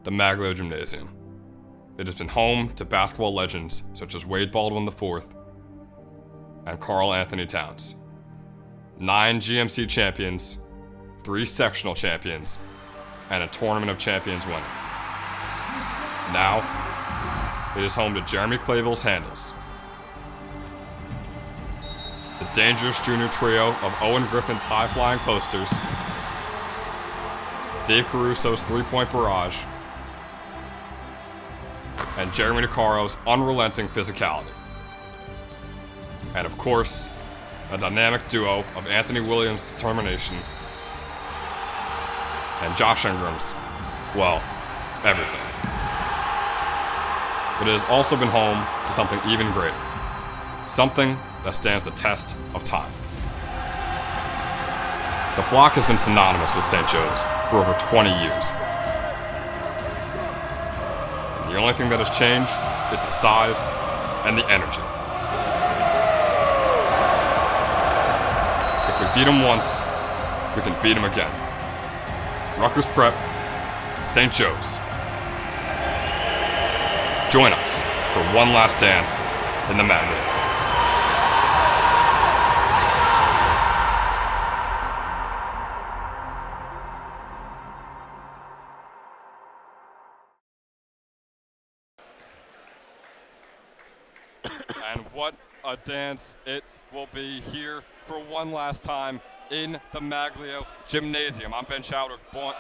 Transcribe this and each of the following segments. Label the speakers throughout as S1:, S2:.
S1: the Maglio Gymnasium. It has been home to basketball legends such as Wade Baldwin IV and Karl Anthony Towns. 9 GMC champions, 3 sectional champions, and a Tournament of Champions winner. Now, it is home to Jeremy Clayville's handles, the dangerous junior trio of Owen Griffin's high-flying posters, Dave Caruso's three-point barrage, and Jeremy DeCaro's unrelenting physicality. And of course, a dynamic duo of Anthony Williams' determination and Josh Ingram's, well, everything. But it has also been home to something even greater. Something that stands the test of time. The Flock has been synonymous with St. Joe's for over 20 years. And the only thing that has changed is the size and the energy. If we beat them once, we can beat them again. Rutgers Prep, St. Joe's. Join us for one last dance in the Maglio. And what a dance it will be here for one last time in the Maglio Gymnasium. I'm Ben Chowder,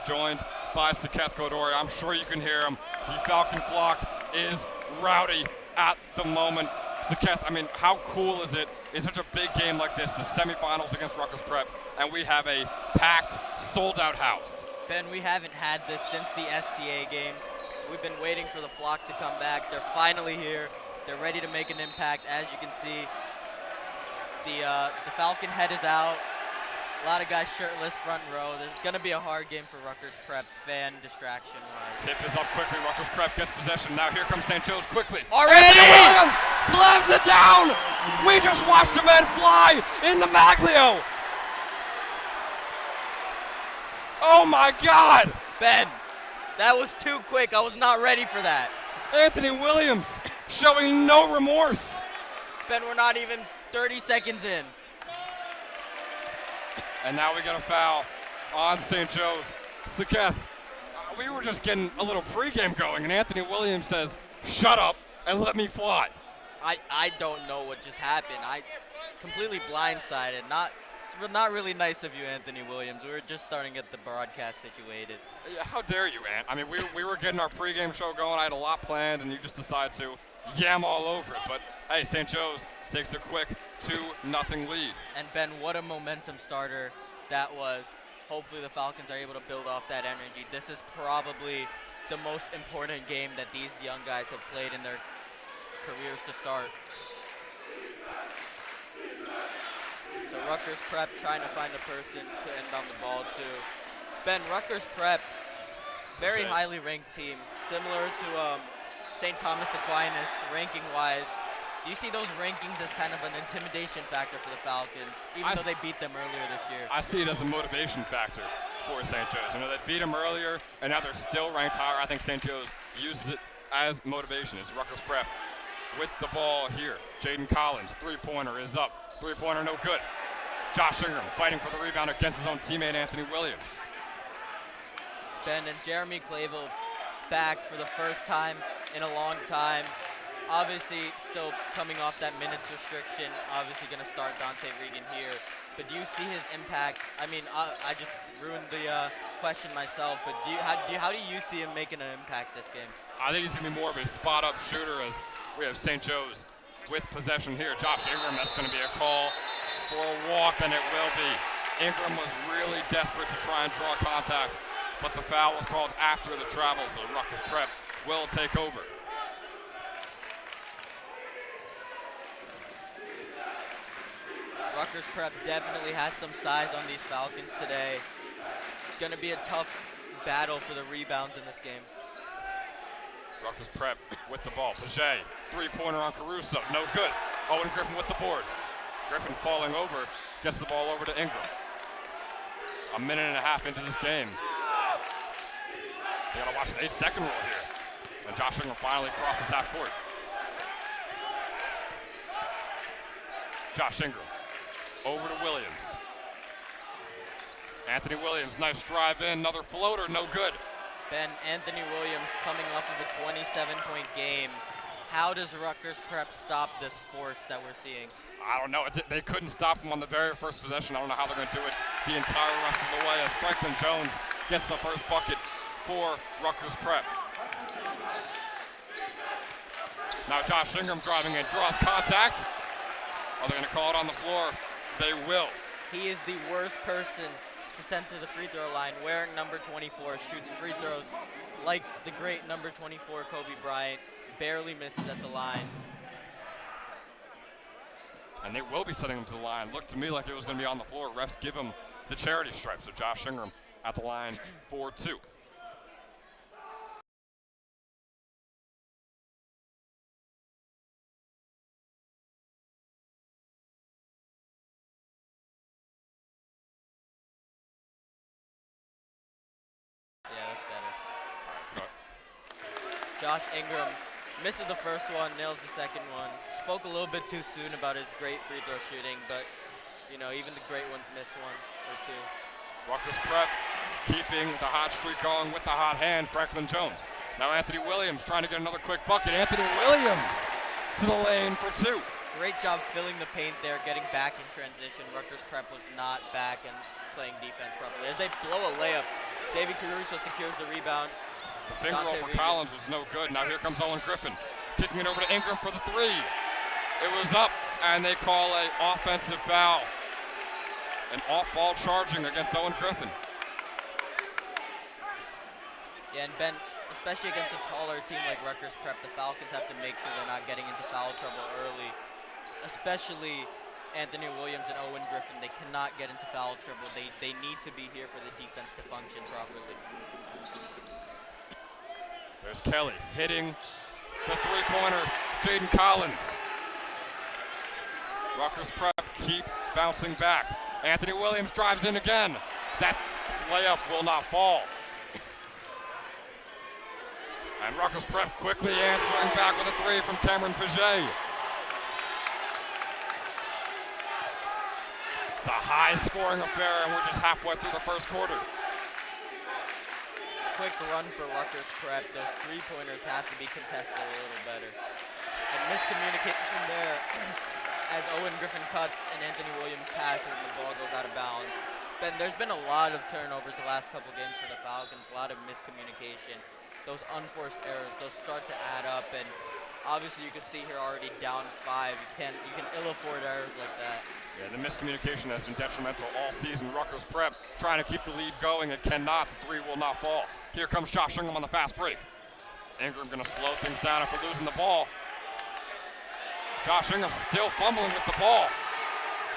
S1: joined by Saketh Godori. I'm sure you can hear him. The Falcon Flock is rowdy at the moment. Saketh, I mean, how cool is it in such a big game like this, the semifinals against Rutgers Prep, and we have a packed, sold-out house?
S2: Ben, we haven't had this since the STA games. We've been waiting for the Flock to come back. They're finally here. They're ready to make an impact. As you can see, the Falcon head is out. A lot of guys shirtless front row. There's going to be a hard game for Rutgers Prep, fan distraction-wise.
S1: Tip is up quickly. Rutgers Prep gets possession. Now here comes St. Joe's quickly.
S2: Already!
S1: Williams slams it down! We just watched the men fly in the Maglio! Oh my God!
S2: Ben, that was too quick. I was not ready for that.
S1: Anthony Williams showing no remorse.
S2: Ben, we're not even 30 seconds in.
S1: And now we got a foul on St. Joe's. Saketh, we were just getting a little pregame going, and Anthony Williams says, "Shut up and let me fly."
S2: I don't know what just happened. I completely blindsided. Not really nice of you, Anthony Williams. We were just starting to get the broadcast situated.
S1: How dare you, Ant? I mean, we were getting our pregame show going. I had a lot planned, and you just decided to yam all over it. But hey, St. Joe's takes a quick 2-0 lead.
S2: And Ben, what a momentum starter that was. Hopefully the Falcons are able to build off that energy. This is probably the most important game that these young guys have played in their careers to start. So Rutgers Prep trying to find a person to end on the ball too. Ben, Rutgers Prep, very highly ranked team, similar to St. Thomas Aquinas ranking-wise. Do you see those rankings as kind of an intimidation factor for the Falcons, even though they beat them earlier this year?
S1: I see it as a motivation factor for St. Joe's. You know, they beat them earlier, and now they're still ranked higher. I think St. Joe's uses it as motivation. It's Rutgers Prep with the ball here. Jaden Collins, three-pointer is up. Three-pointer no good. Josh Ingram fighting for the rebound against his own teammate Anthony Williams.
S2: Ben, and Jeremy Clayville back for the first time in a long time. Obviously still coming off that minutes restriction, obviously going to start Dante Regan here. But do you see his impact? I mean, I just ruined the question myself, but how do you see him making an impact this game?
S1: I think he's going to be more of a spot-up shooter as we have St. Joe's with possession here. Josh Ingram, that's going to be a call for a walk, and it will be. Ingram was really desperate to try and draw contact, but the foul was called after the travel, so Rutgers Prep will take over.
S2: Rutgers Prep definitely has some size on these Falcons today. It's going to be a tough battle for the rebounds in this game.
S1: Rutgers Prep with the ball. Paget, three-pointer on Caruso, no good. Owen Griffin with the board. Griffin falling over, gets the ball over to Ingram. A minute and a half into this game. They gotta watch the 8-second rule here. And Josh Ingram finally crosses half court. Josh Ingram over to Williams. Anthony Williams, nice drive in, another floater, no good.
S2: Ben, Anthony Williams coming off of a 27-point game. How does Rutgers Prep stop this force that we're seeing?
S1: I don't know. They couldn't stop him on the very first possession. I don't know how they're going to do it the entire rest of the way as Franklin Jones gets the first bucket for Rutgers Prep. Now Josh Ingram driving in, draws contact. Are they going to call it on the floor? They will.
S2: He is the worst person to send to the free throw line, wearing number 24, shoots free throws like the great number 24 Kobe Bryant, barely misses at the line.
S1: And they will be sending him to the line. Looked to me like it was going to be on the floor. Refs give him the charity stripe. So Josh Ingram at the line for 2.
S2: Yeah, that's better. Josh Ingram misses the first one, nails the second one. Spoke a little bit too soon about his great free throw shooting, but you know, even the great ones miss one or two.
S1: Rutgers Prep keeping the hot streak going with the hot hand, Franklin Jones. Now Anthony Williams trying to get another quick bucket. Anthony Williams to the lane for 2.
S2: Great job filling the paint there, getting back in transition. Rutgers Prep was not back and playing defense properly. As they blow a layup, David Caruso secures the rebound.
S1: The finger roll for Collins was no good. Now here comes Owen Griffin, kicking it over to Ingram for the 3. It was up, and they call a offensive foul. An off-ball charging against Owen Griffin.
S2: Yeah, and Ben, especially against a taller team like Rutgers Prep, the Falcons have to make sure they're not getting into foul trouble early. Especially Anthony Williams and Owen Griffin. They cannot get into foul trouble. They need to be here for the defense to function properly.
S1: There's Kelly hitting the 3-pointer, Jaden Collins. Rutgers Prep keeps bouncing back. Anthony Williams drives in again. That layup will not fall. And Rutgers Prep quickly answering back with a 3 from Cameron Paget. It's a high-scoring affair, and we're just halfway through the first quarter.
S2: Quick run for Rutgers Prep. Those 3-pointers have to be contested a little better. And miscommunication there as Owen Griffin cuts and Anthony Williams passes and the ball goes out of bounds. Ben, there's been a lot of turnovers the last couple games for the Falcons, a lot of miscommunication. Those unforced errors, those start to add up, and obviously you can see here already down 5. You can ill afford errors like that.
S1: Yeah, the miscommunication has been detrimental all season. Rutgers Prep trying to keep the lead going. It cannot. The 3 will not fall. Here comes Josh Ingram on the fast break. Ingram going to slow things down after losing the ball. Josh Ingram still fumbling with the ball.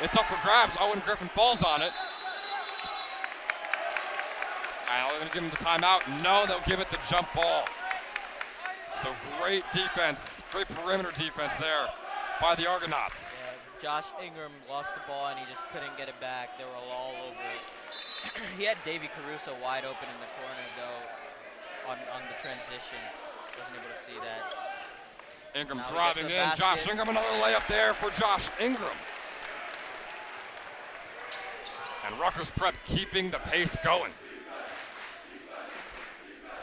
S1: It's up for grabs. Owen Griffin falls on it. And they're going to give him the timeout. No, they'll give it the jump ball. So great defense, great perimeter defense there by the Argonauts.
S2: Yeah, Josh Ingram lost the ball and he just couldn't get it back. They were all over it. He had Davey Caruso wide open in the corner though on the transition. Wasn't able to see that.
S1: Ingram
S2: now
S1: driving in. Josh Ingram, another layup there for Josh Ingram. And Rutgers Prep keeping the pace going.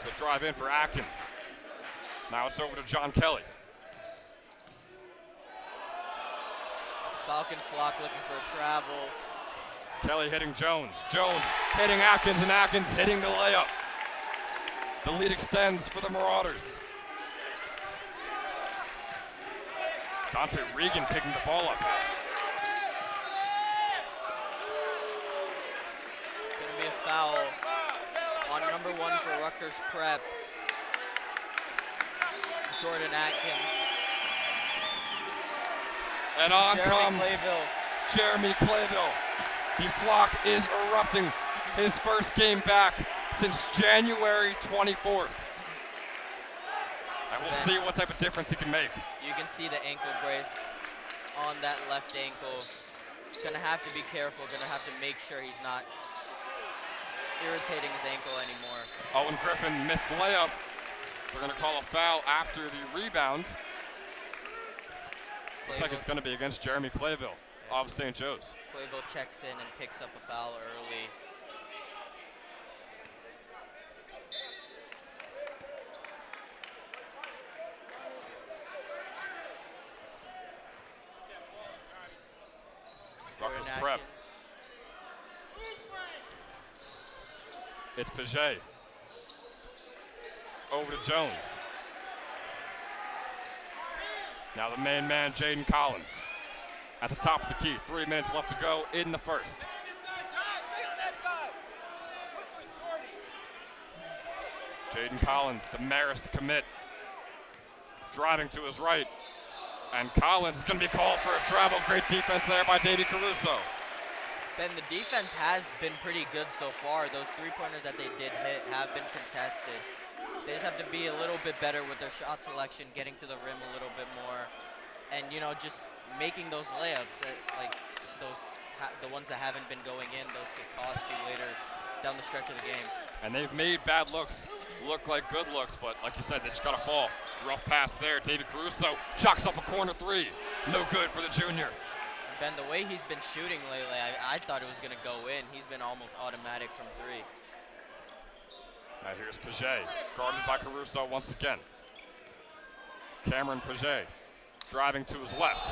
S1: So drive in for Atkins. Now it's over to John Kelly.
S2: Falcon flock looking for a travel.
S1: Kelly hitting Jones. Jones hitting Atkins, and Atkins hitting the layup. The lead extends for the Marauders. Dante Regan taking the ball up.
S2: Gonna be a foul on number 1 for Rutgers Prep. Jordan Atkins.
S1: And on
S2: Jeremy
S1: comes
S2: Clayville.
S1: Jeremy Clayville. The flock is erupting. His first game back since January 24th. And we'll see what type of difference he can make.
S2: You can see the ankle brace on that left ankle. Gonna have to be careful, gonna have to make sure he's not irritating his ankle anymore.
S1: Owen Griffin missed layup. They're going to call a foul after the rebound. Looks like it's going to be against Jeremy Clayville of St. Joe's.
S2: Clayville checks in and picks up a foul early.
S1: Rutgers prep. It's Pregame. Over to Jones. Now the main man, Jaden Collins, at the top of the key. 3 minutes left to go in the first. Jaden Collins, the Marist commit, driving to his right. And Collins is going to be called for a travel. Great defense there by Davey Caruso.
S2: Ben, the defense has been pretty good so far. Those three-pointers that they did hit have been contested. They just have to be a little bit better with their shot selection, getting to the rim a little bit more, and just making those layups, like the ones that haven't been going in. Those could cost you later down the stretch of the game.
S1: And they've made bad looks look like good looks, but like you said, they just got to fall. Rough pass there. David Caruso chucks up a corner three. No good for the junior.
S2: And Ben, the way he's been shooting lately, I thought it was going to go in. He's been almost automatic from three.
S1: Now here's Pregame, guarded by Caruso once again. Cameron Pregame driving to his left.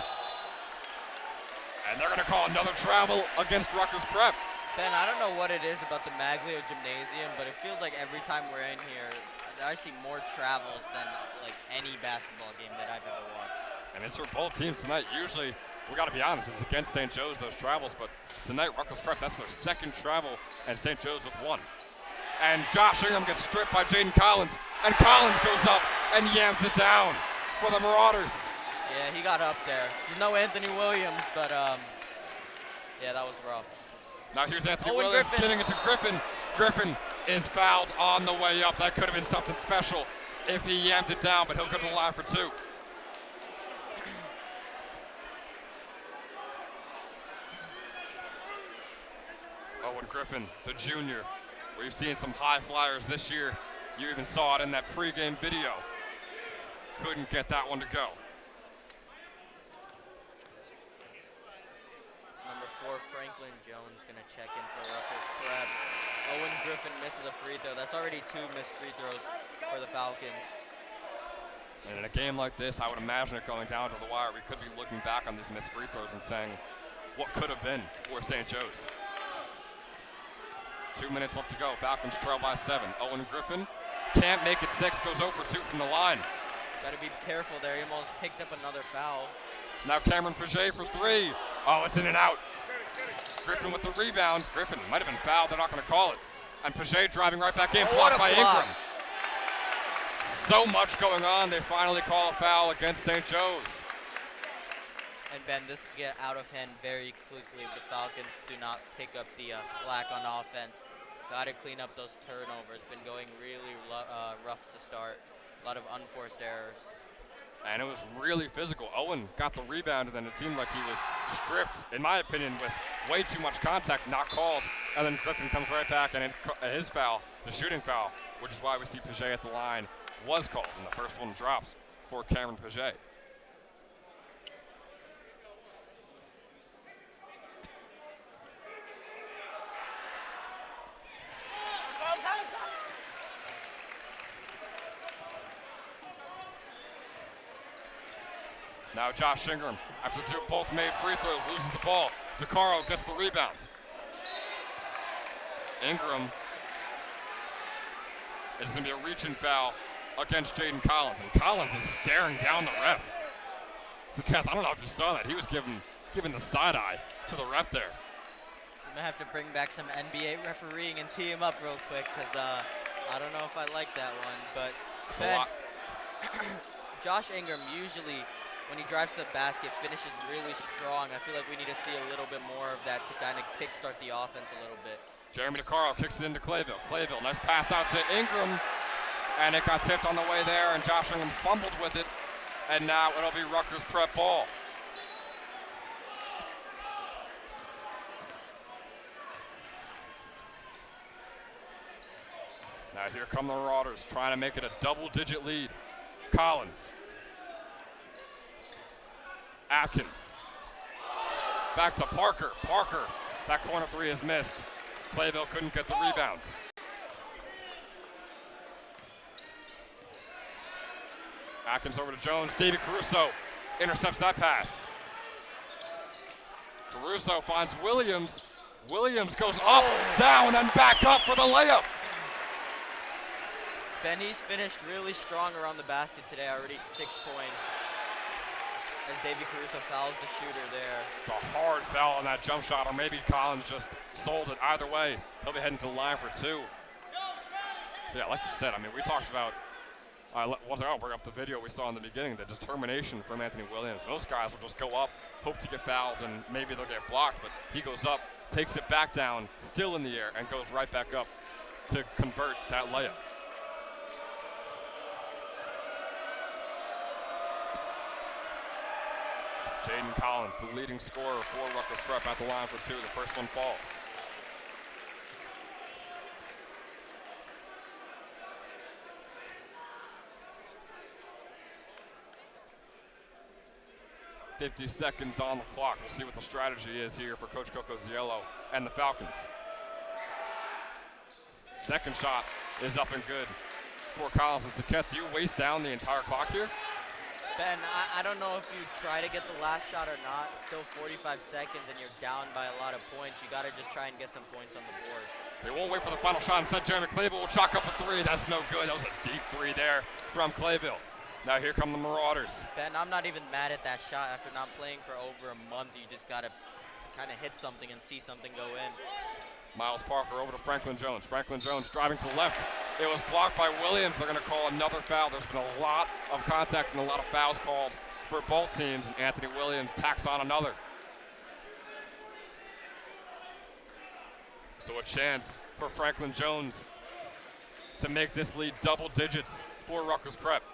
S1: And they're going to call another travel against Rutgers Prep.
S2: Ben, I don't know what it is about the Maglio Gymnasium, but it feels like every time we're in here, I see more travels than like any basketball game that I've ever watched.
S1: And it's for both teams tonight. Usually, we got to be honest, it's against St. Joe's, those travels, but tonight, Rutgers Prep, that's their second travel, and St. Joe's with one. And Josh Ingram gets stripped by Jaden Collins, and Collins goes up and yams it down for the Marauders.
S2: Yeah, he got up there. There's no Anthony Williams, but yeah, that was rough.
S1: Now here's Anthony Williams giving it to Griffin. Griffin is fouled on the way up. That could have been something special if he yammed it down, but he'll go to the line for two. Owen Griffin, the junior. We've seen some high flyers this year. You even saw it in that pregame video. Couldn't get that one to go.
S2: Number 4, Franklin Jones, going to check in for Rutgers Prep. Owen Griffin misses a free throw. That's already 2 missed free throws for the Falcons.
S1: And in a game like this, I would imagine it going down to the wire. We could be looking back on these missed free throws and saying, what could have been for St. Joe's? 2 minutes left to go. Falcons trail by 7. Owen Griffin can't make it 6, goes 0 for 2 from the line.
S2: Got to be careful there. He almost picked up another foul.
S1: Now Cameron Pregame for 3. Oh, it's in and out. Griffin with the rebound. Griffin might have been fouled. They're not going to call it. And Pregame driving right back in, blocked by Ingram. So much going on. They finally call a foul against St. Joe's.
S2: And Ben, this will get out of hand very quickly if the Falcons do not pick up the slack on offense. Got to clean up those turnovers. Been going really rough to start. A lot of unforced errors.
S1: And it was really physical. Owen got the rebound, and then it seemed like he was stripped, in my opinion, with way too much contact, not called. And then Griffin comes right back, and his foul, the shooting foul, which is why we see Pregame at the line, was called. And the first one drops for Cameron Pregame. Now Josh Ingram, after both made free throws, loses the ball. DeCaro gets the rebound. Ingram, it's going to be a reaching foul against Jaden Collins, and Collins is staring down the ref. So Kath, I don't know if you saw that. He was giving the side eye to the ref there.
S2: I'm going to have to bring back some NBA refereeing and tee him up real quick, because I don't know if I like that one. But
S1: it's a lot.
S2: Josh Ingram usually, when he drives to the basket, finishes really strong. I feel like we need to see a little bit more of that to kind of kickstart the offense a little bit. Jeremy
S1: DeCaro kicks it into Clayville. Clayville, nice pass out to Ingram, and it got tipped on the way there, and Josh Ingram fumbled with it, and now it'll be Rutgers Prep ball. here come the Marauders trying to make it a double-digit lead. Collins. Atkins. Back to Parker. Parker. That corner three is missed. Clayville couldn't get the rebound. Atkins over to Jones. Davey Caruso intercepts that pass. Caruso finds Williams. Williams goes up, down, and back up for the layup.
S2: Benny's finished really strong around the basket today, already 6 points. As Davey Caruso fouls the shooter there.
S1: It's a hard foul on that jump shot, or maybe Collins just sold it. Either way, he'll be heading to the line for 2. Yeah, like you said, I mean, we talked about, once I'll bring up the video we saw in the beginning, the determination from Anthony Williams. Most guys will just go up, hope to get fouled, and maybe they'll get blocked, but he goes up, takes it back down, still in the air, and goes right back up to convert that layup. Jaden Collins, the leading scorer for Rutgers Prep, at the line for 2. The first one falls. "50 seconds on the clock. We'll see what the strategy is here for Coach Coco Ziello and the Falcons. Second shot is up and good for Collins and Saquette. Do you waste down the entire clock here?
S2: Ben, I don't know if you try to get the last shot or not. Still 45 seconds and you're down by a lot of points. You got to just try and get some points on the board.
S1: They won't wait for the final shot. Instead, Jeremy Clayville will chalk up a 3. That's no good. That was a deep 3 there from Clayville. Now here come the Marauders.
S2: Ben, I'm not even mad at that shot. After not playing for over a month, you just got to kind of hit something and see something go in.
S1: Miles Parker over to Franklin Jones. Franklin Jones driving to the left. It was blocked by Williams. They're going to call another foul. There's been a lot of contact and a lot of fouls called for both teams, and Anthony Williams tacks on another. So a chance for Franklin Jones to make this lead double digits for Rutgers Prep.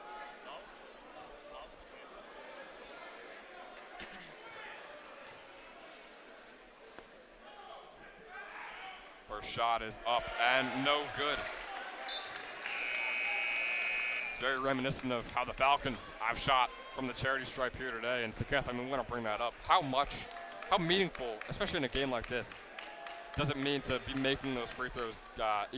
S1: First shot is up and no good. It's very reminiscent of how the Falcons have shot from the charity stripe here today. And Saquette, I mean, we're going to bring that up. How meaningful, especially in a game like this, does it mean to be making those free throws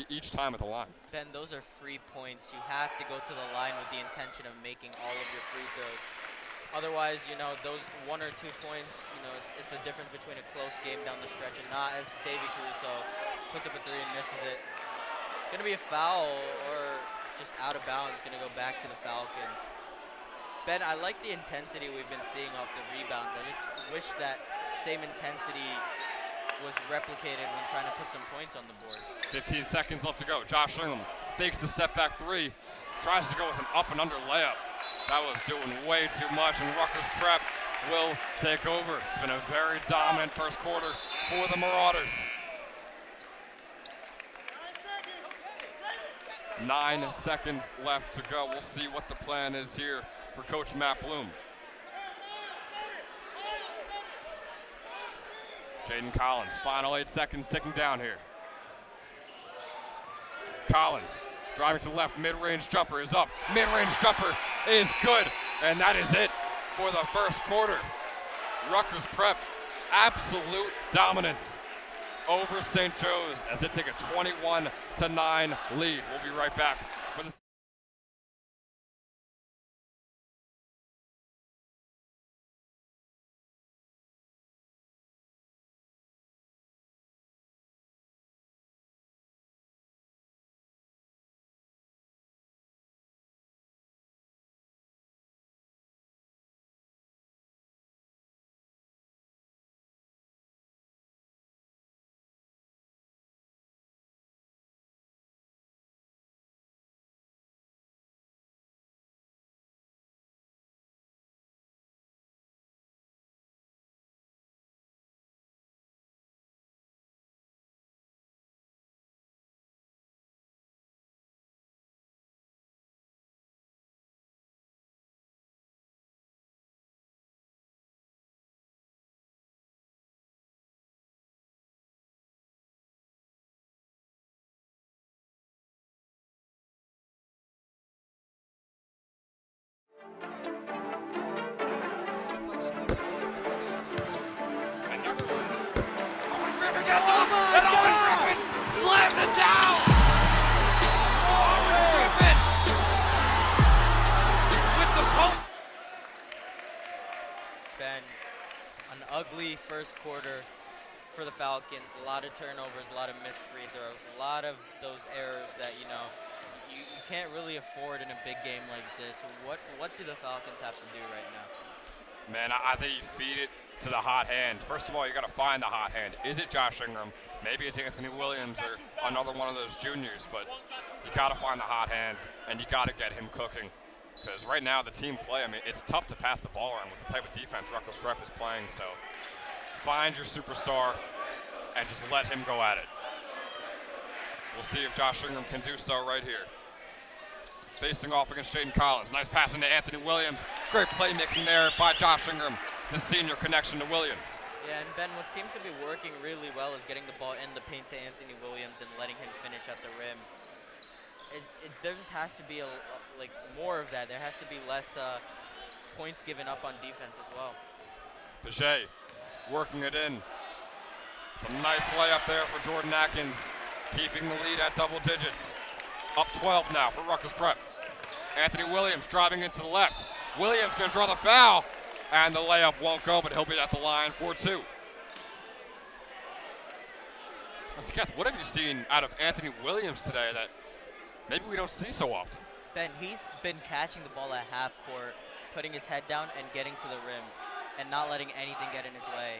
S1: each time at the line?
S2: Ben, those are free points. You have to go to the line with the intention of making all of your free throws. Otherwise, you know, those 1 or 2 points, you know, it's a difference between a close game down the stretch and not, as Davey Caruso puts up a 3 and misses it. Going to be a foul or just out of bounds, going to go back to the Falcons. Ben, I like the intensity we've been seeing off the rebounds. I just wish that same intensity was replicated when trying to put some points on the board.
S1: 15 seconds left to go. Josh Ingham fakes the step back 3, tries to go with an up and under layup. That was doing way too much, and Rutgers Prep will take over. It's been a very dominant first quarter for the Marauders. 9 seconds left to go. We'll see what the plan is here for Coach Matt Bloom. Jaden Collins, final 8 seconds ticking down here. Collins driving to the left, mid-range jumper is up. Mid-range jumper is good, and that is it for the first quarter. Rutgers Prep, absolute dominance over St. Joe's as they take a 21-9 lead. We'll be right back for the
S2: ugly first quarter for the Falcons. A lot of turnovers, a lot of missed free throws, a lot of those errors that, you can't really afford in a big game like this. What do the Falcons have to do right now?
S1: Man, I think you feed it to the hot hand. First of all, you got to find the hot hand. Is it Josh Ingram? Maybe it's Anthony Williams or another one of those juniors, but you got to find the hot hand, and you got to get him cooking. Because right now, the team play, it's tough to pass the ball around with the type of defense Rutgers Prep is playing. So find your superstar and just let him go at it. We'll see if Josh Ingram can do so right here. Facing off against Jaden Collins. Nice pass into Anthony Williams. Great playmaking there by Josh Ingram, the senior connection to Williams.
S2: Yeah, and Ben, what seems to be working really well is getting the ball in the paint to Anthony Williams and letting him finish at the rim. There just has to be more of that. There has to be less points given up on defense as well.
S1: Pregame working it in. It's a nice layup there for Jordan Atkins, keeping the lead at double digits. Up 12 now for Rutgers Prep. Anthony Williams driving into the left. Williams going to draw the foul, and the layup won't go, but he'll be at the line for 2. Keth, what have you seen out of Anthony Williams today that maybe we don't see so often?
S2: Ben, he's been catching the ball at half court, putting his head down and getting to the rim, and not letting anything get in his way.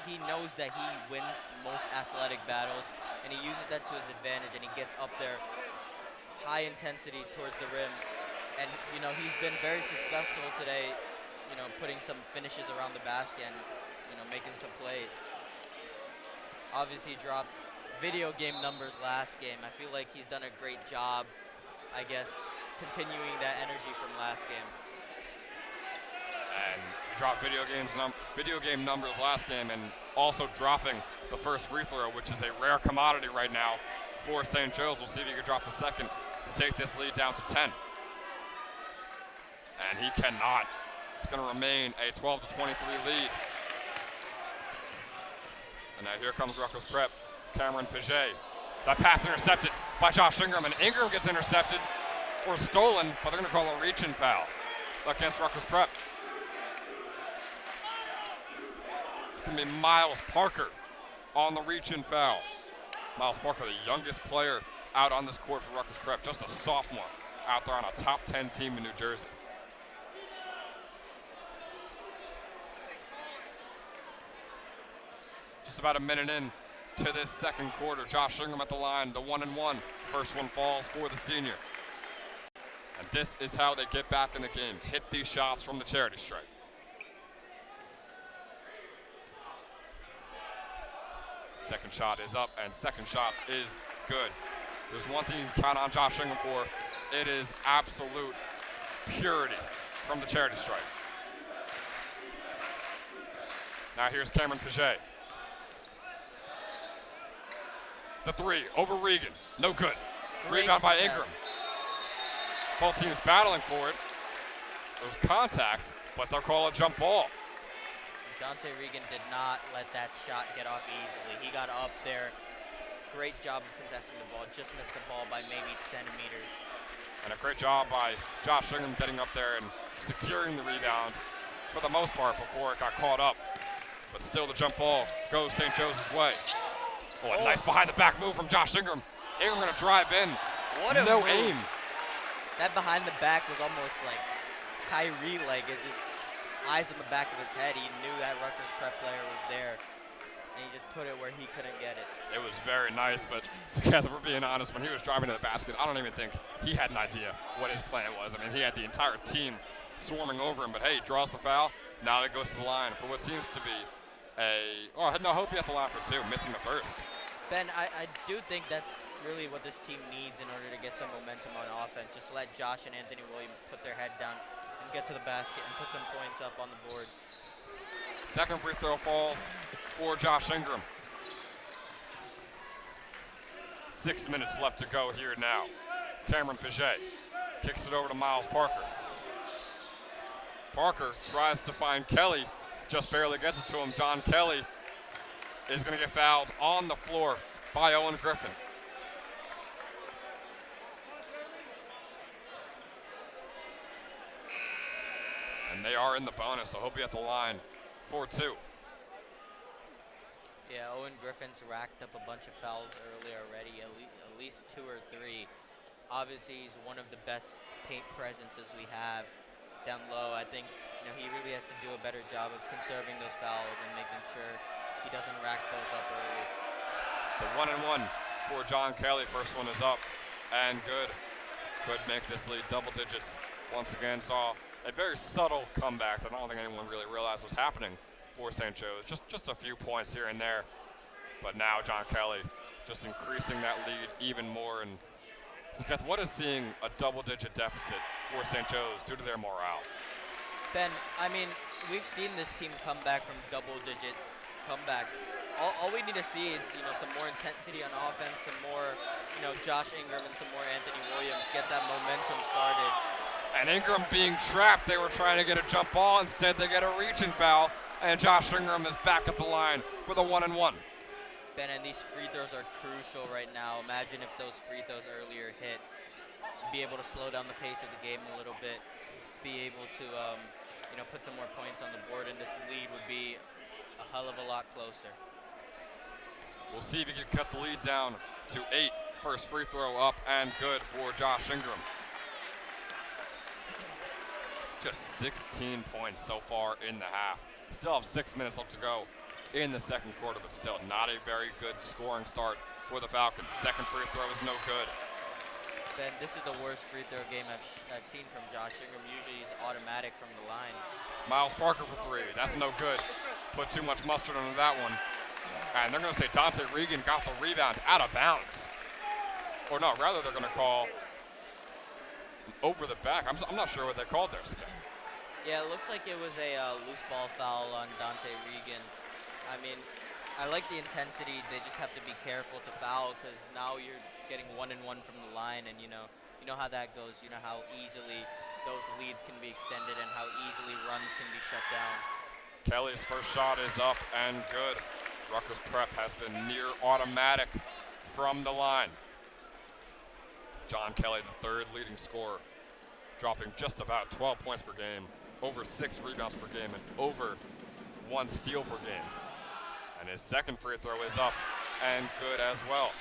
S2: He knows that he wins most athletic battles, and he uses that to his advantage, and he gets up there high intensity towards the rim. And, he's been very successful today, putting some finishes around the basket and, making some plays. Obviously, he dropped video game numbers last game. I feel like he's done a great job, I guess, continuing that energy from last game.
S1: And he dropped video game numbers last game, and also dropping the first free throw, which is a rare commodity right now for St. Joe's. We'll see if he can drop the second to take this lead down to 10. And he cannot. It's going to remain a 12-23 lead. And now here comes Rutgers Prep. Cameron Pregame. That pass intercepted by Josh Ingram, and Ingram gets intercepted or stolen, but they're going to call a reach-in foul against Rutgers Prep. It's going to be Miles Parker on the reach-in foul. Miles Parker, the youngest player out on this court for Rutgers Prep, just a sophomore out there on a top 10 team in New Jersey. Just about a minute in to this second quarter. Josh Ingram at the line, the 1-and-1. First one falls for the senior. And this is how they get back in the game. Hit these shots from the charity stripe. Second shot is up, and second shot is good. There's one thing you can count on Josh Ingram for. It is absolute purity from the charity stripe. Now here's Cameron Pregame. The 3 over Regan. No good. Rebound by Ingram. Both teams battling for it. There's contact, but they'll call a jump ball.
S2: Dante Regan did not let that shot get off easily. He got up there. Great job of contesting the ball. Just missed the ball by maybe centimeters.
S1: And a great job by Josh Ingram getting up there and securing the rebound for the most part before it got caught up. But still the jump ball goes St. Joe's way. Oh, a nice behind the back move from Josh Ingram. Ingram gonna drive in.
S2: What a
S1: no
S2: move.
S1: aim.
S2: That behind the back was almost like Kyrie-like. It just eyes in the back of his head. He knew that Rutgers Prep player was there, and he just put it where he couldn't get it.
S1: It was very nice, but together, we're being honest, when he was driving to the basket, I don't even think he had an idea what his plan was. I mean, he had the entire team swarming over him, but hey, draws the foul. Now it goes to the line for what seems to be I hope he at the line for 2, missing the first.
S2: Ben, I do think that's really what this team needs in order to get some momentum on offense. Just let Josh and Anthony Williams put their head down and get to the basket and put some points up on the board.
S1: Second free throw falls for Josh Ingram. 6 minutes left to go here now. Cameron Pregame kicks it over to Miles Parker. Parker tries to find Kelly, just barely gets it to him. John Kelly is going to get fouled on the floor by Owen Griffin. And they are in the bonus, so he'll be at the line for 2.
S2: Yeah, Owen Griffin's racked up a bunch of fouls early already, at least 2 or 3. Obviously, he's one of the best paint presences we have down low. I think he really has to do a better job of conserving those fouls and making sure he doesn't rack those up early.
S1: The 1-and-1 for John Kelly. First one is up and good. Could make this lead double digits. Once again, saw a very subtle comeback that I don't think anyone really realized was happening for St. Joe's. Just a few points here and there. But now John Kelly just increasing that lead even more. And Keth, what is seeing a double-digit deficit for St. Joe's do to their morale?
S2: Ben, I mean, we've seen this team come back from double-digit comebacks. All we need to see is, some more intensity on offense, some more, Josh Ingram and some more Anthony Williams, get that momentum started.
S1: And Ingram being trapped, they were trying to get a jump ball. Instead, they get a reaching foul, and Josh Ingram is back at the line for the 1-and-1.
S2: Ben, and these free throws are crucial right now. Imagine if those free throws earlier hit, be able to slow down the pace of the game a little bit, be able to, put some more points on the board, and this lead would be a hell of a lot closer.
S1: We'll see if he can cut the lead down to 8. First free throw up and good for Josh Ingram. Just 16 points so far in the half. Still have 6 minutes left to go in the second quarter, but still not a very good scoring start for the Falcons. Second free throw is no good.
S2: Ben, this is the worst free throw game I've seen from Josh Ingram. Usually he's automatic from the line.
S1: Miles Parker for 3. That's no good. Put too much mustard on that one. And they're going to say Dante Regan got the rebound out of bounds. Or no, rather they're going to call over the back. I'm not sure what they called there.
S2: Yeah, it looks like it was a loose ball foul on Dante Regan. I mean, I like the intensity. They just have to be careful to foul because now you're getting 1-and-1 from the line, and you know how that goes. You know how easily those leads can be extended and how easily runs can be shut down.
S1: Kelly's first shot is up and good. Rutgers prep has been near automatic from the line. John Kelly, the third leading scorer, dropping just about 12 points per game, over 6 rebounds per game, and over 1 steal per game. And his second free throw is up and good as well,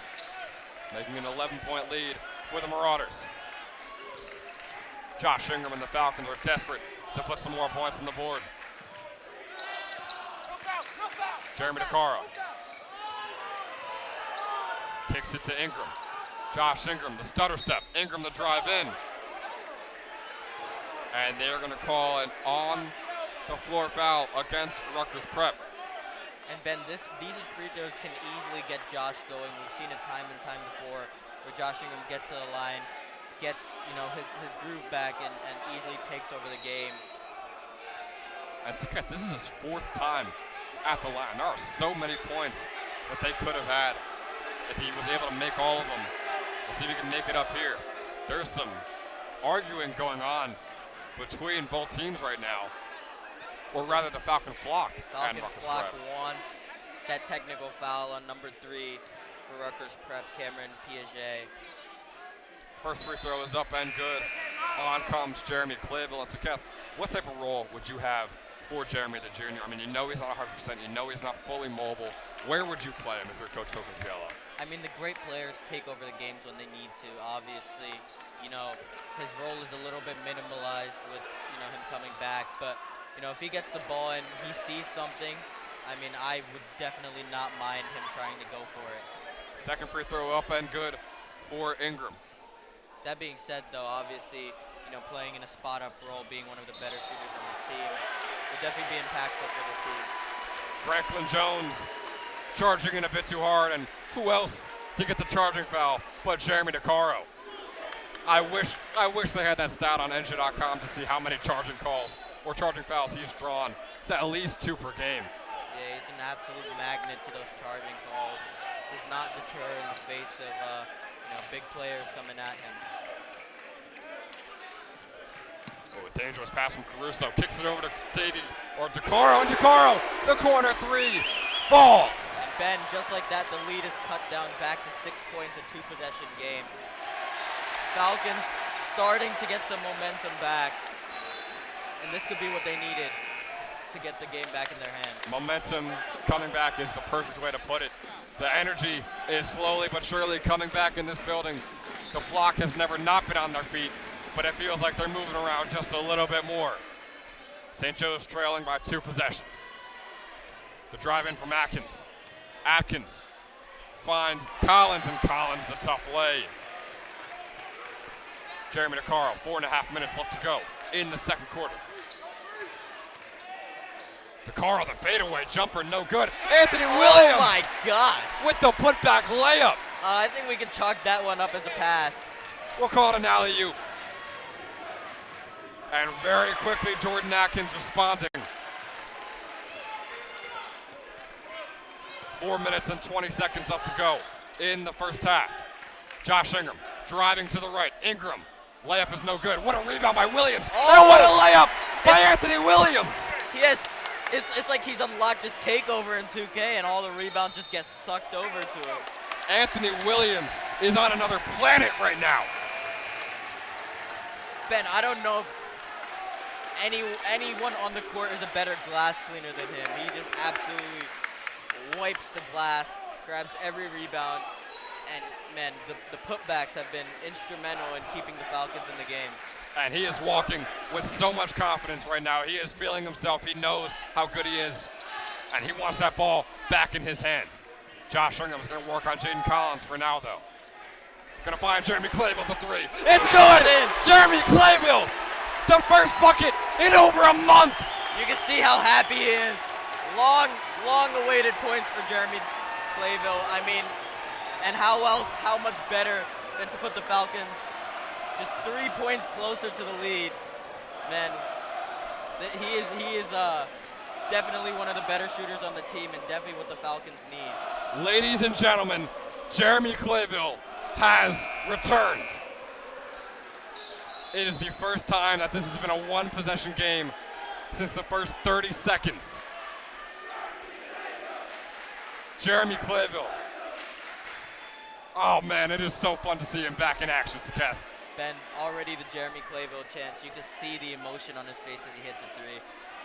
S1: making an 11-point lead for the Marauders. Josh Ingram and the Falcons are desperate to put some more points on the board. Jeremy DeCaro kicks it to Ingram. Josh Ingram, the stutter step. Ingram, the drive in. And they're going to call an on-the-floor foul against Rutgers Prep.
S2: And Ben, these free throws can easily get Josh going. We've seen it time and time before where Josh Ingram gets to the line, gets his groove back, and easily takes over the game.
S1: And this is his 4th time at the line. There are so many points that they could have had if he was able to make all of them. We'll see if he can make it up here. There's some arguing going on between both teams right now, or rather the Falcon Flock and Rutgers
S2: Flock
S1: Prep.
S2: wants that technical foul on number 3 for Rutgers Prep, Cameron Piaget.
S1: First free throw is up and good. On comes Jeremy Clayville. And Saketh, what type of role would you have for Jeremy the junior? I mean, he's not 100%, he's not fully mobile. Where would you play him if you're Coach Coconciello?
S2: I mean, the great players take over the games when they need to. Obviously, his role is a little bit minimalized with, him coming back. But, if he gets the ball and he sees something, I mean, I would definitely not mind him trying to go for it.
S1: Second free throw up and good for Ingram.
S2: That being said, though, obviously, playing in a spot-up role, being one of the better shooters on the team, would definitely be impactful for the team.
S1: Franklin Jones charging in a bit too hard, and who else to get the charging foul but Jeremy DeCaro? I wish they had that stat on NJ.com to see how many charging calls or charging fouls he's drawn. It's at least 2 per game.
S2: Yeah, he's an absolute magnet to those charging calls. Does not deter in the face of big players coming at him.
S1: Oh, a dangerous pass from Caruso. Kicks it over to DeCaro, and DeCaro, the corner 3, falls.
S2: And Ben, just like that, the lead is cut down back to 6 points, a 2-possession game. Falcons starting to get some momentum back, and this could be what they needed. to get the game back in their hands.
S1: Momentum coming back is the perfect way to put it. The energy is slowly but surely coming back in this building. The flock has never not been on their feet, but it feels like they're moving around just a little bit more. St. Joe's trailing by 2 possessions. The drive in from Atkins. Atkins finds Collins, and Collins the tough lay. Jeremy DeCaro, 4.5 minutes left to go in the second quarter. DeCaro, the fadeaway jumper, no good. Anthony Williams!
S2: Oh my gosh!
S1: With the putback layup.
S2: I think we can chalk that one up as a pass.
S1: We'll call it an alley-oop. And very quickly, Jordan Atkins responding. 4 minutes and 20 seconds left to go in the first half. Josh Ingram driving to the right. Ingram, layup is no good. What a rebound by Williams.
S2: Oh.
S1: And what a layup by Anthony Williams.
S2: It's like he's unlocked his takeover in 2K and all the rebounds just get sucked over to him.
S1: Anthony Williams is on another planet right now.
S2: Ben, I don't know if anyone on the court is a better glass cleaner than him. He just absolutely wipes the glass, grabs every rebound, and man, the putbacks have been instrumental in keeping the Falcons in the game.
S1: And he is walking with so much confidence right now. He is feeling himself. He knows how good he is. And he wants that ball back in his hands. Josh Ingram is going to work on Jaden Collins for now, though. Going to find Jeremy Clayville the 3. It's good! Jeremy Clayville! The first bucket in over a month!
S2: You can see how happy he is. Long awaited points for Jeremy Clayville. I mean, and how much better than to put the Falcons just 3 points closer to the lead. Man, he is definitely one of the better shooters on the team and definitely what the Falcons need.
S1: Ladies and gentlemen, Jeremy Clayville has returned. It is the first time that this has been a one-possession game since the first 30 seconds. Jeremy Clayville. Oh man, it is so fun to see him back in action, Seth.
S2: Ben, already the Jeremy Clayville chance. You can see the emotion on his face as he hit the 3.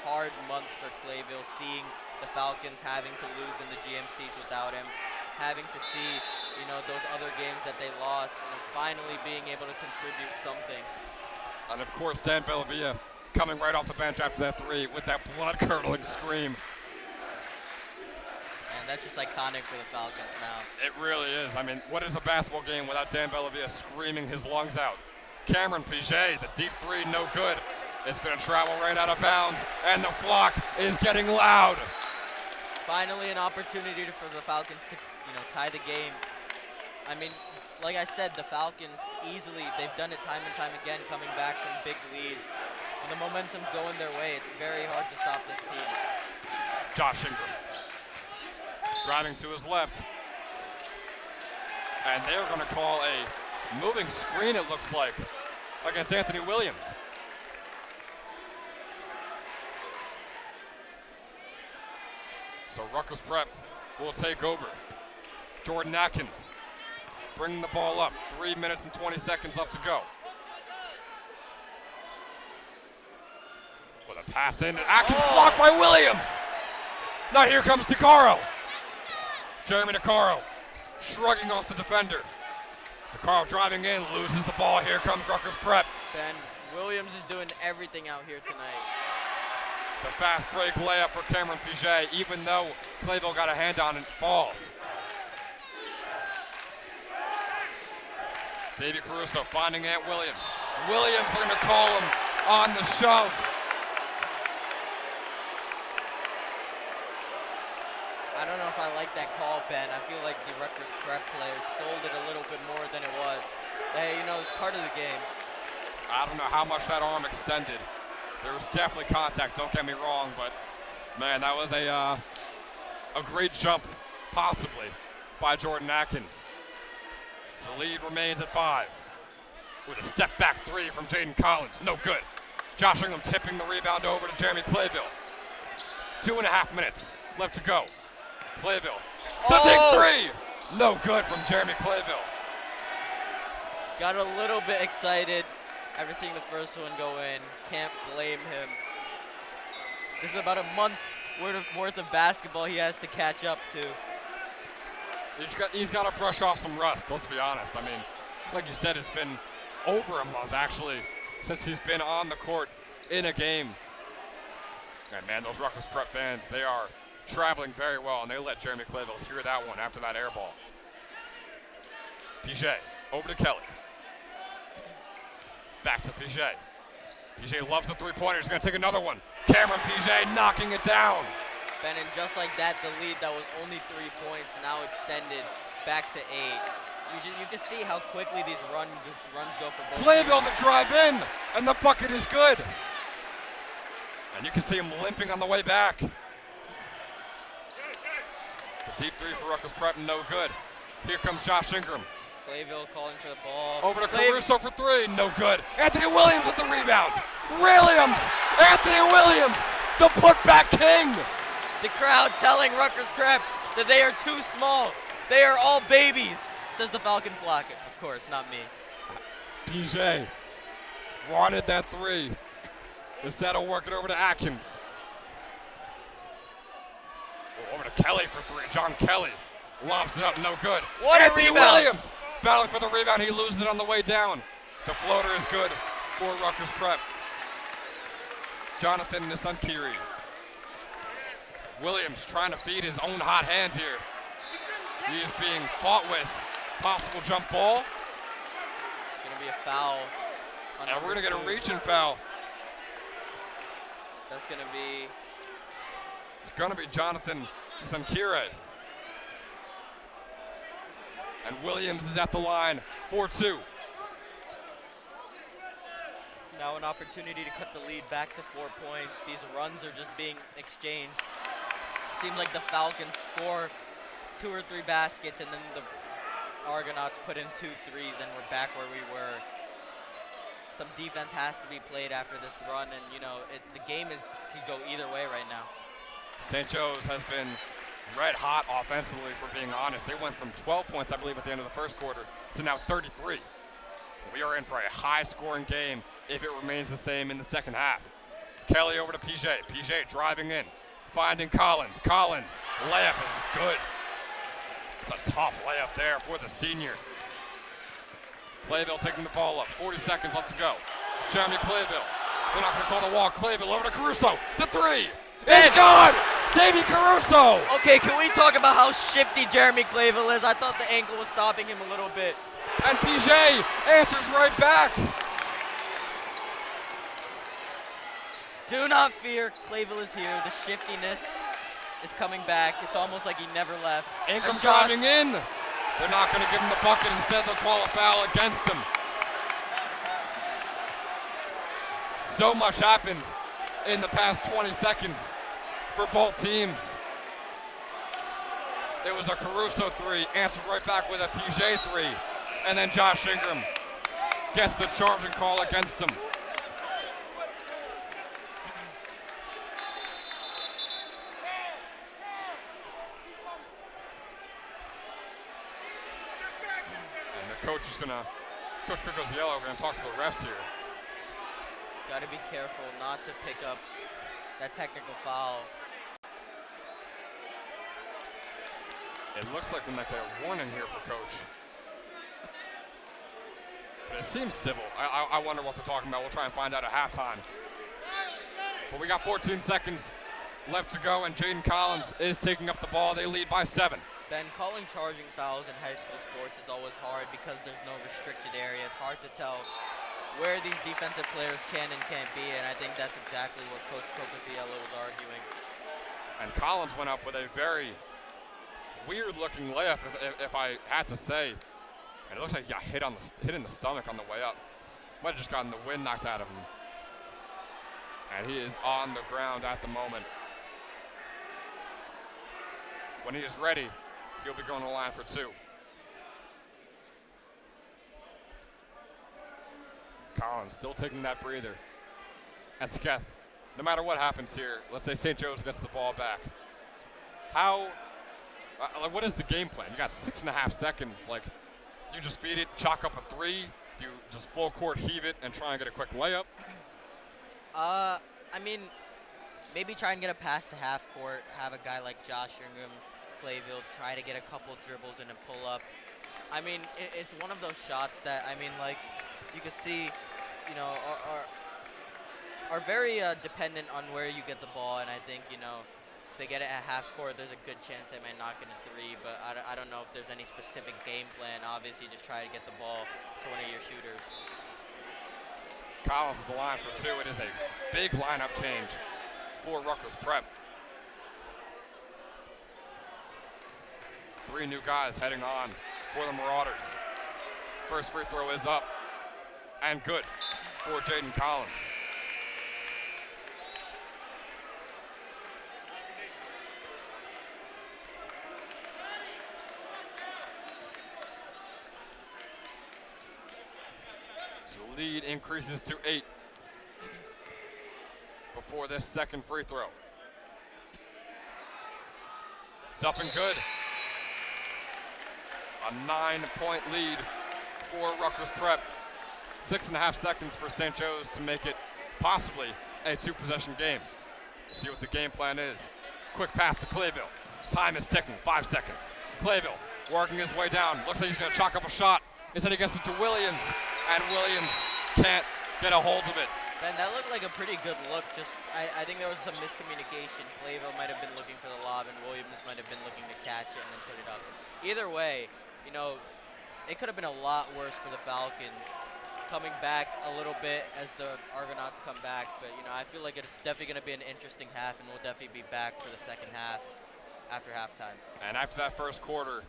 S2: Hard month for Clayville, seeing the Falcons having to lose in the GMCs without him, having to see, those other games that they lost, and finally being able to contribute something.
S1: And of course, Dan Bellavia coming right off the bench after that 3 with that blood-curdling scream.
S2: And that's just iconic for the Falcons now.
S1: It really is. I mean, what is a basketball game without Dan Bellavia screaming his lungs out? Cameron Piget, the deep 3, no good. It's going to travel right out of bounds, and the flock is getting loud.
S2: Finally, an opportunity for the Falcons to, tie the game. I mean, like I said, the Falcons easily, they've done it time and time again, coming back from big leads. When the momentum's going their way, it's very hard to stop this team.
S1: Josh Ingram driving to his left. And they're going to call a moving screen, it looks like, against Anthony Williams. So Rutgers Prep will take over. Jordan Atkins bringing the ball up. 3 minutes and 20 seconds left to go. With a pass in, Atkins blocked by Williams. Now here comes DeCaro. Jeremy DeCaro shrugging off the defender. DeCaro driving in, loses the ball. Here comes Rutgers Prep.
S2: Ben, Williams is doing everything out here tonight.
S1: The fast break layup for Cameron Piget, even though Clayville got a hand on it, falls. Davey Caruso finding Ant Williams. Williams, they're going to call him on the shove.
S2: I don't know if I like that call, Ben. I feel like the Rutgers Prep players sold it a little bit more than it was. Hey, it's part of the game.
S1: I don't know how much that arm extended. There was definitely contact, don't get me wrong, but man, that was a great jump, possibly, by Jordan Atkins. The lead remains at 5. With a step back 3 from Jaden Collins, no good. Josh Ingram tipping the rebound over to Jeremy Clayville. 2.5 minutes left to go. Clayville, the big 3, no good from Jeremy Clayville.
S2: Got a little bit excited after seeing the first one go in. Can't blame him. This is about a month worth of basketball he has to catch up to.
S1: He's got to brush off some rust, let's be honest. I mean, like you said, it's been over a month, actually, since he's been on the court in a game. And, man, those Rutgers Prep fans, they are traveling very well, and they let Jeremy Clayville hear that one after that air ball. Pijay over to Kelly. Back to Pijay. Pijay loves the three-pointer. He's going to take another one. Cameron Pijay knocking it down.
S2: Ben, and just like that, the lead that was only 3 points now extended back to 8. You can see how quickly these runs go for both.
S1: Clayville to drive in, and the bucket is good. And you can see him limping on the way back. The deep three for Rutgers Prep, no good. Here comes Josh Ingram.
S2: Clayville calling for the ball.
S1: Over to Caruso for 3, no good. Anthony Williams with the rebound. Williams, Anthony Williams, the putback king.
S2: The crowd telling Rutgers Prep that they are too small. They are all babies, says the Falcon flock. Of course, not me.
S1: Pijay wanted that 3. Instead of working over to Atkins. Over to Kelly for 3. John Kelly lobs it up, no good.
S2: What
S1: Anthony
S2: a rebound.
S1: Williams battling for the rebound. He loses it on the way down. The floater is good for Rutgers Prep. Jonathan Nisankiri. Williams trying to feed his own hot hands here. He is being fought with. Possible jump ball.
S2: Going to be a foul.
S1: And we're going to get a reaching foul.
S2: That's going to be...
S1: It's going to be Jonathan Nisankiri. And Williams is at the line, 4-2.
S2: Now an opportunity to cut the lead back to 4 points. These runs are just being exchanged. Seems like the Falcons score 2 or 3 baskets, and then the Argonauts put in 2 threes, and we're back where we were. Some defense has to be played after this run, and you know the game could go either way right now.
S1: St. Joe's has been red hot offensively, for being honest. They went from 12 points, I believe, at the end of the first quarter to now 33. We are in for a high-scoring game if it remains the same in the second half. Kelly over to Pijay. Pijay driving in, finding Collins. Collins, layup is good. It's a tough layup there for the senior. Clayville taking the ball up. 40 seconds left to go. Jeremy Clayville. They're not going to call the wall. Clayville over to Caruso. The 3. It's good! Davey Caruso!
S2: Okay, can we talk about how shifty Jeremy Clayville is? I thought the ankle was stopping him a little bit.
S1: And Pijay answers right back.
S2: Do not fear, Clayville is here. The shiftiness is coming back. It's almost like he never left.
S1: Ingram driving in. They're not going to give him the bucket. Instead, they'll call a foul against him. So much happened in the past 20 seconds for both teams. It was a Caruso 3, answered right back with a Pijay 3. And then Josh Ingram gets the charging call against him. Coach Crico's yellow. We're going to talk to the refs here.
S2: Got to be careful not to pick up that technical foul.
S1: It looks like we might get a warning here for Coach. But it seems civil. I wonder what they're talking about. We'll try and find out at halftime. But we got 14 seconds left to go, and Jaden Collins is taking up the ball. They lead by 7.
S2: Ben, calling charging fouls in high school sports is always hard because there's no restricted area. It's hard to tell where these defensive players can and can't be, and I think that's exactly what Coach Cocoziello was arguing.
S1: And Collins went up with a very weird-looking layup, if I had to say. And it looks like he got hit in the stomach on the way up. Might have just gotten the wind knocked out of him. And he is on the ground at the moment. When he is ready, he'll be going to the line for 2. Collins still taking that breather. And Sketh, no matter what happens here, let's say St. Joe's gets the ball back. What is the game plan? You got 6.5 seconds. Like, you just feed it, chalk up a 3. Do you just full court heave it and try and get a quick layup?
S2: I mean, maybe try and get a pass to half court, have a guy like Josh Ingram, Clayville try to get a couple dribbles and a pull up. I mean, it's one of those shots that, I mean, like, you can see, are very dependent on where you get the ball, and I think, if they get it at half court, there's a good chance they might knock in a three, but I don't know if there's any specific game plan. Obviously, just try to get the ball to one of your shooters.
S1: Collins at the line for two. It is a big lineup change for Rutgers Prep. 3 new guys heading on for the Marauders. First free throw is up and good for Jaden Collins. So the lead increases to 8 before this second free throw. It's up and good. A 9-point lead for Rutgers Prep. 6.5 seconds for St. Joe's to make it possibly a 2-possession game. Let's see what the game plan is. Quick pass to Clayville. Time is ticking, 5 seconds. Clayville working his way down. Looks like he's gonna chalk up a shot. Instead he gets it to Williams, and Williams can't get a hold of it.
S2: Ben, that looked like a pretty good look. I think there was some miscommunication. Clayville might have been looking for the lob, and Williams might have been looking to catch it and then put it up. Either way, it could have been a lot worse for the Falcons. Coming back a little bit as the Argonauts come back, but I feel like it's definitely going to be an interesting half, and we'll definitely be back for the second half after halftime.
S1: And after that first quarter,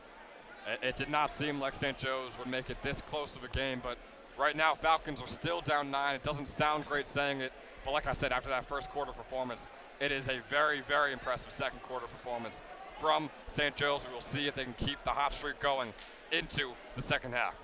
S1: it did not seem like St. Joe's would make it this close of a game, but right now Falcons are still down 9. It doesn't sound great saying it, but like I said, after that first quarter performance, it is a very, very impressive second quarter performance from St. Joe's. We will see if they can keep the hot streak going into the second half.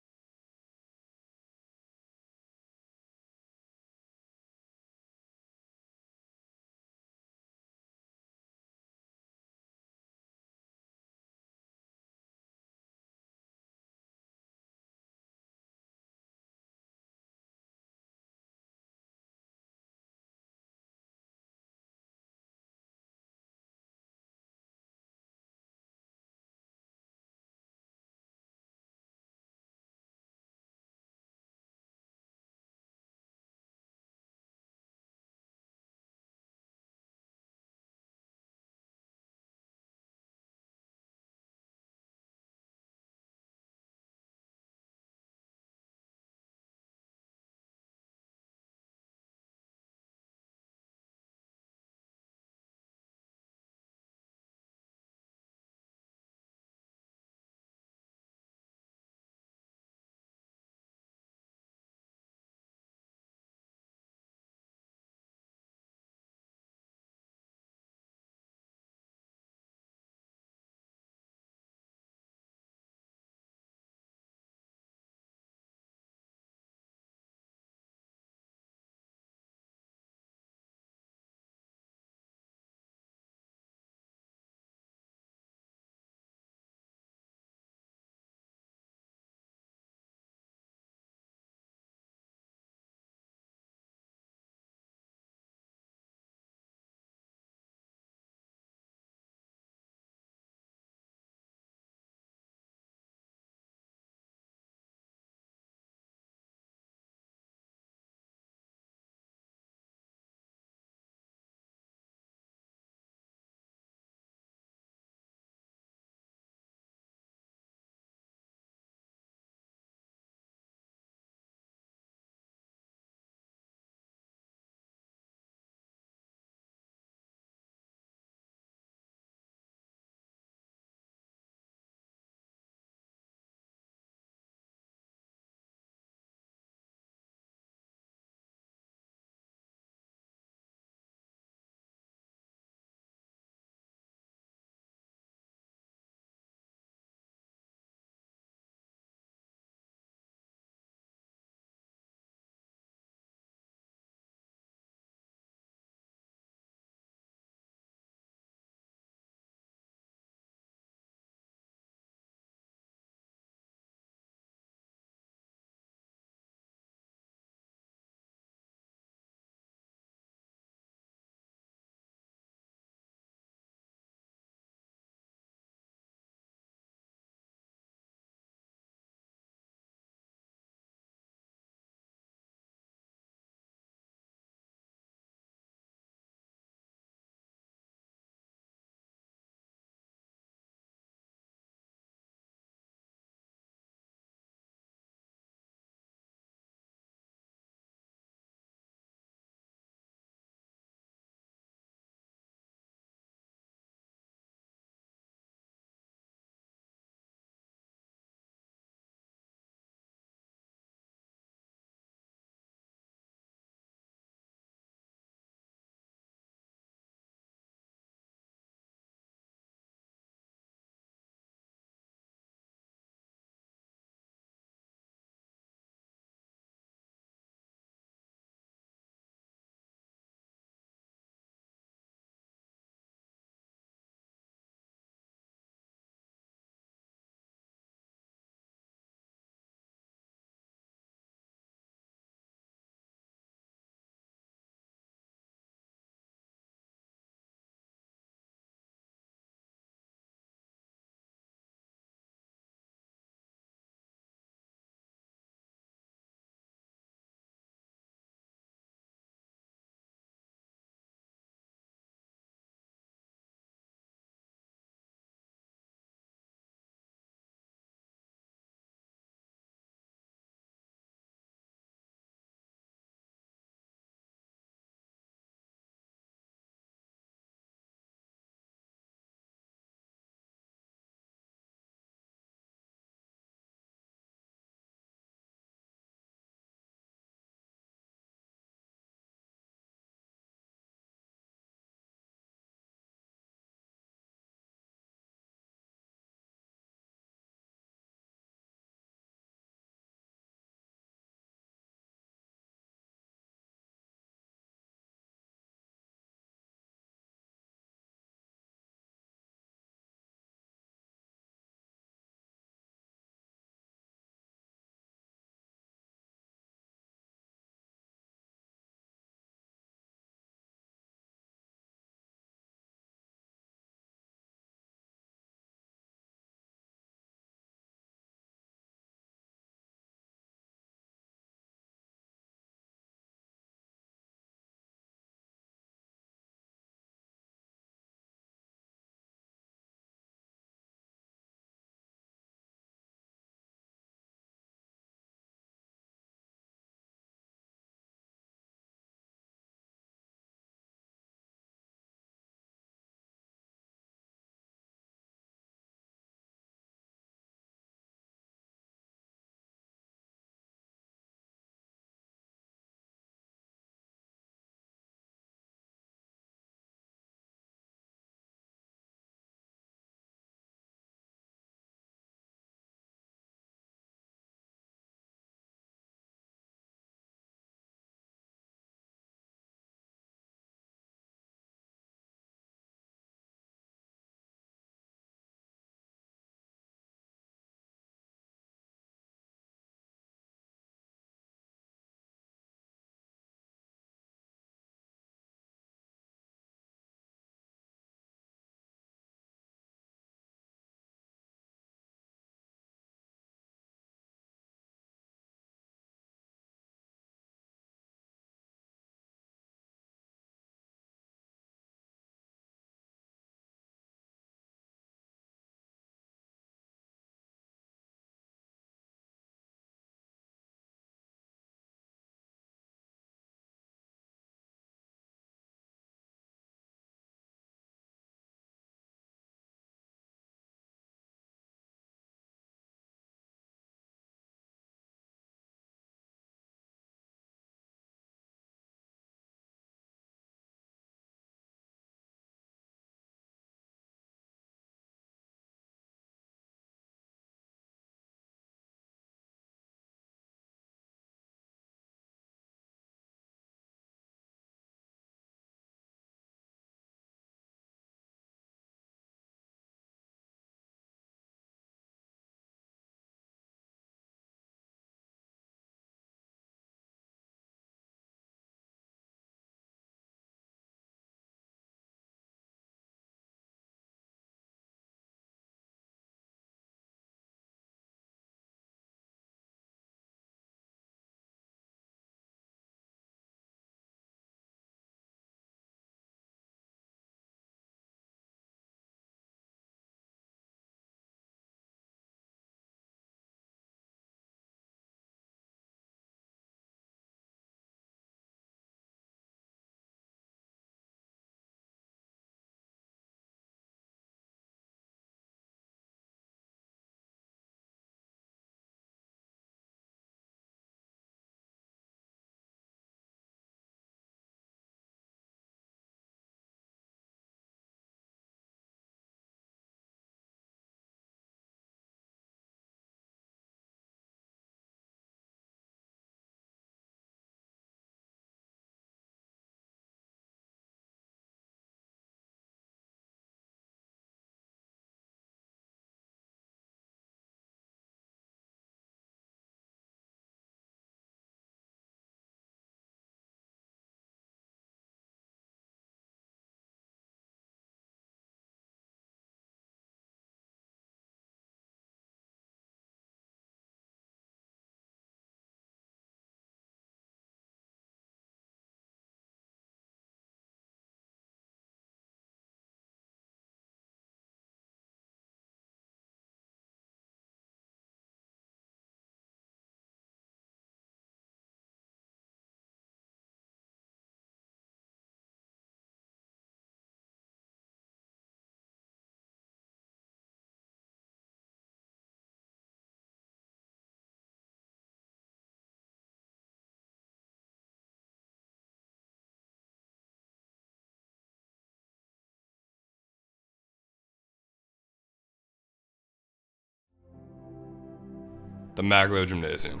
S1: the Maglio Gymnasium.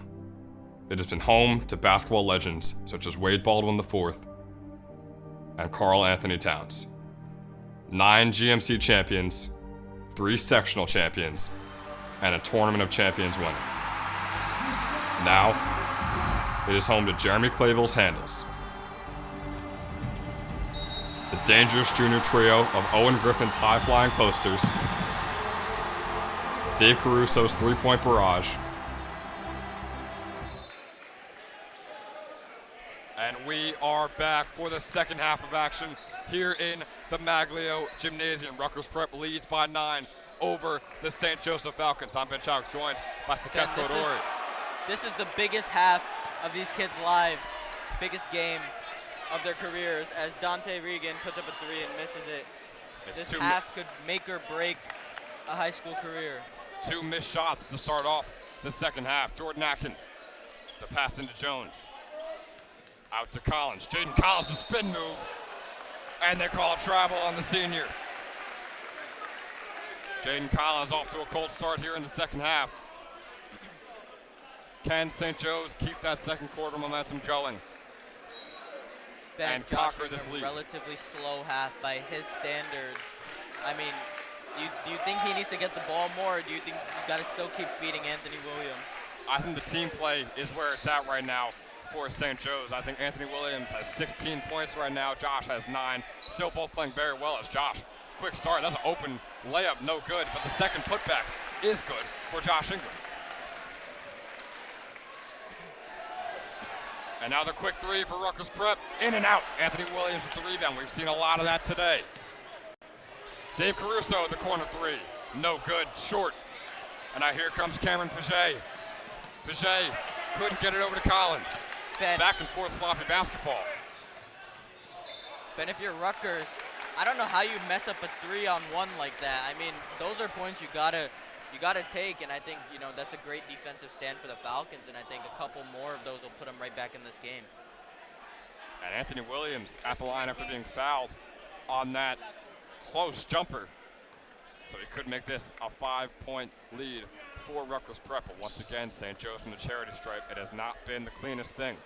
S1: It has been home to basketball legends such as Wade Baldwin IV and Karl Anthony Towns. 9 GMC champions, 3 sectional champions, and a Tournament of Champions winner. Now, it is home to Jeremy Clavill's handles. The dangerous junior trio of Owen Griffin's high-flying posters, Dave Caruso's three-point barrage, and we are back for the second half of action here in the Maglio Gymnasium. Rutgers Prep leads by 9 over the St. Joseph Falcons. I'm Ben Chowk, joined by Saketh Kodori.
S2: This is the biggest half of these kids' lives, biggest game of their careers, as Dante Regan puts up a 3 and misses it. This half could make or break a high school career.
S1: 2 missed shots to start off the second half. Jordan Atkins, the pass into Jones. Out to Collins. Jaden Collins, the spin move. And they call a travel on the senior. Jaden Collins off to a cold start here in the second half. Can St. Joe's keep that second quarter momentum going and conquer this lead?
S2: Relatively slow half by his standards. I mean, do you think he needs to get the ball more, or do you think you've got to still keep feeding Anthony Williams?
S1: I think the team play is where it's at right now for St. Joe's. I think Anthony Williams has 16 points right now. Josh has 9. Still both playing very well as Josh. Quick start. That's an open layup. No good. But the second putback is good for Josh Ingram. And now the quick 3 for Rutgers Prep. In and out. Anthony Williams with the rebound. We've seen a lot of that today. Dave Caruso at the corner 3. No good. Short. And now here comes Cameron Paget. Paget couldn't get it over to Collins.
S2: Ben,
S1: back and forth sloppy basketball.
S2: Ben, if you're Rutgers, I don't know how you mess up a 3-on-1 like that. I mean, those are points you gotta take, and I think, you know, that's a great defensive stand for the Falcons, and I think a couple more of those will put them right back in this game.
S1: And Anthony Williams at the line after being fouled on that close jumper. So he could make this a 5-point lead for Rutgers Prep. But once again, St. Joe's from the charity stripe, it has not been the cleanest thing.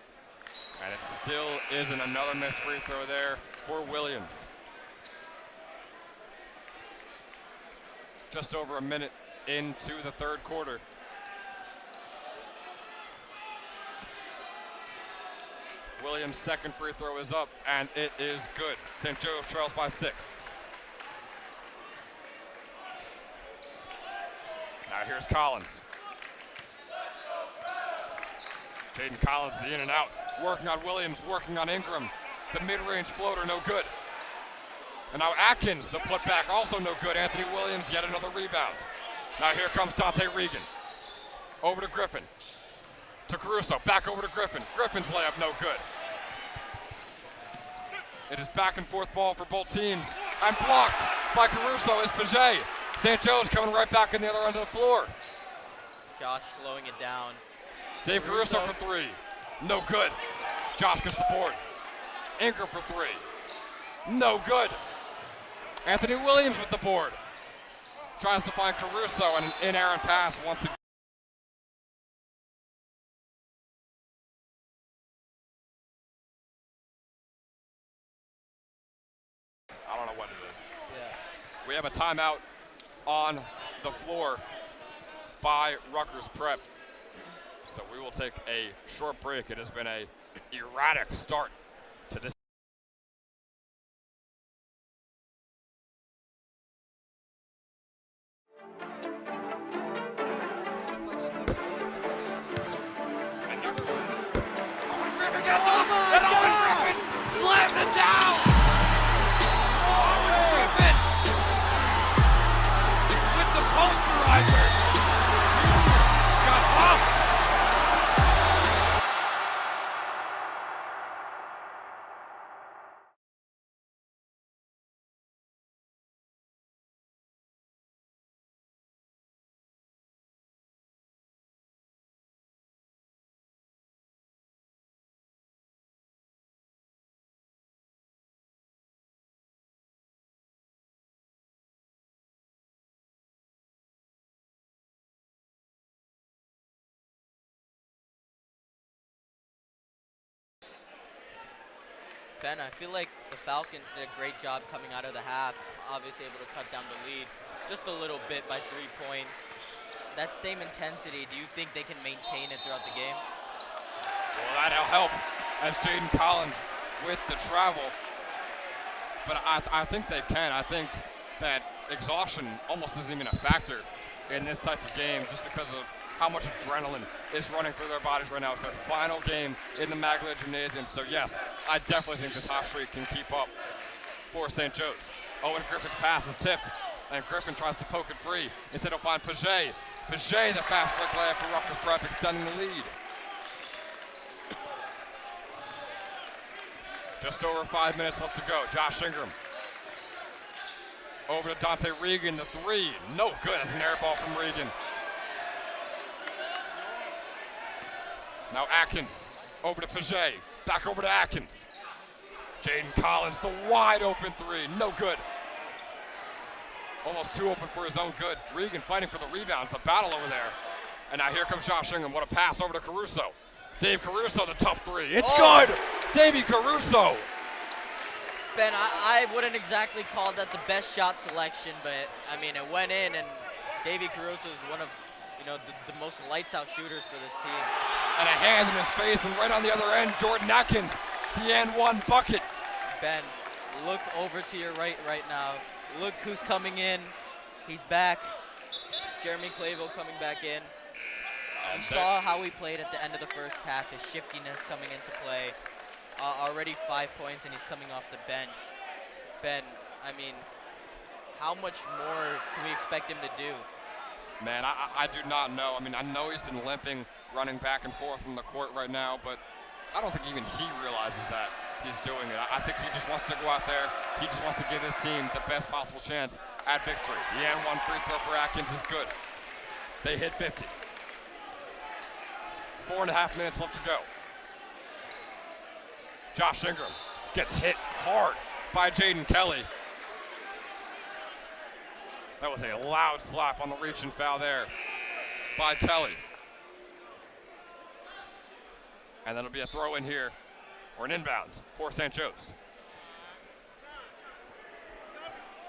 S1: And it still isn't. Another missed free throw there for Williams. Just over a minute into the third quarter. Williams' second free throw is up, and it is good. St. Joe's trails by 6. Now here's Collins. Jaden Collins, the in and out. Working on Williams, working on Ingram. The mid-range floater, no good. And now Atkins, the putback, also no good. Anthony Williams, yet another rebound. Now here comes Dante Regan. Over to Griffin. To Caruso, back over to Griffin. Griffin's layup, no good. It is back and forth ball for both teams. And blocked by Caruso is Paget. St. Joe's coming right back in the other end of the floor.
S2: Josh slowing it down.
S1: Dave Caruso for 3. No good. Josh gets the board. Ingram for 3. No good. Anthony Williams with the board. Tries to find Caruso and an in-errant pass once again. I don't know what it is.
S2: Yeah.
S1: We have a timeout on the floor by Rutgers Prep. So we will take a short break. It has been a erratic start to this.
S3: Slams it down! Griffin with the posterizer. Got off.
S2: Ben, I feel like the Falcons did a great job coming out of the half, obviously able to cut down the lead just a little bit by 3 points. That same intensity, do you think they can maintain it throughout the game?
S1: Well, that'll help as Jaden Collins with the travel. But I think they can. I think that exhaustion almost isn't even a factor in this type of game just because of how much adrenaline is running through their bodies right now. It's their final game in the Maglio Gymnasium. So yes, I definitely think this hot streak can keep up for St. Joe's. Owen Griffin's pass is tipped, and Griffin tries to poke it free. Instead he'll find Pregame. Pregame, the fast break layup for Rutgers Prep, extending the lead. Just over 5 minutes left to go. Josh Ingram. Over to Dante Regan, the three. No good. That's an air ball from Regan. Now Atkins. Over to Pregame. Back over to Atkins. Jaden Collins, the wide open three. No good. Almost too open for his own good. Regan fighting for the rebounds. A battle over there. And now here comes Josh Ingram. What a pass over to Caruso. Dave Caruso, the tough three. It's good. Davey Caruso.
S2: Ben, I wouldn't exactly call that the best shot selection, but I mean, it went in, and Davey Caruso is one of, the most lights out shooters for this team.
S1: And a hand in his face, and right on the other end, Jordan Atkins, the and one bucket.
S2: Ben, look over to your right now. Look who's coming in. He's back. Jeremy Clayville coming back in. You saw how he played at the end of the first half, his shiftiness coming into play. Already 5 points, and he's coming off the bench. Ben, I mean, how much more can we expect him to do?
S1: Man, I do not know. I mean, I know he's been limping, running back and forth from the court right now, but I don't think even he realizes that he's doing it. I think he just wants to go out there. He just wants to give his team the best possible chance at victory. The and one free throw for Atkins is good. They hit 50. 4.5 minutes left to go. Josh Ingram gets hit hard by Jaden Kelly. That was a loud slap on the reach and foul there by Kelly. And then it'll be a throw in here, or an inbound for St. Joe's.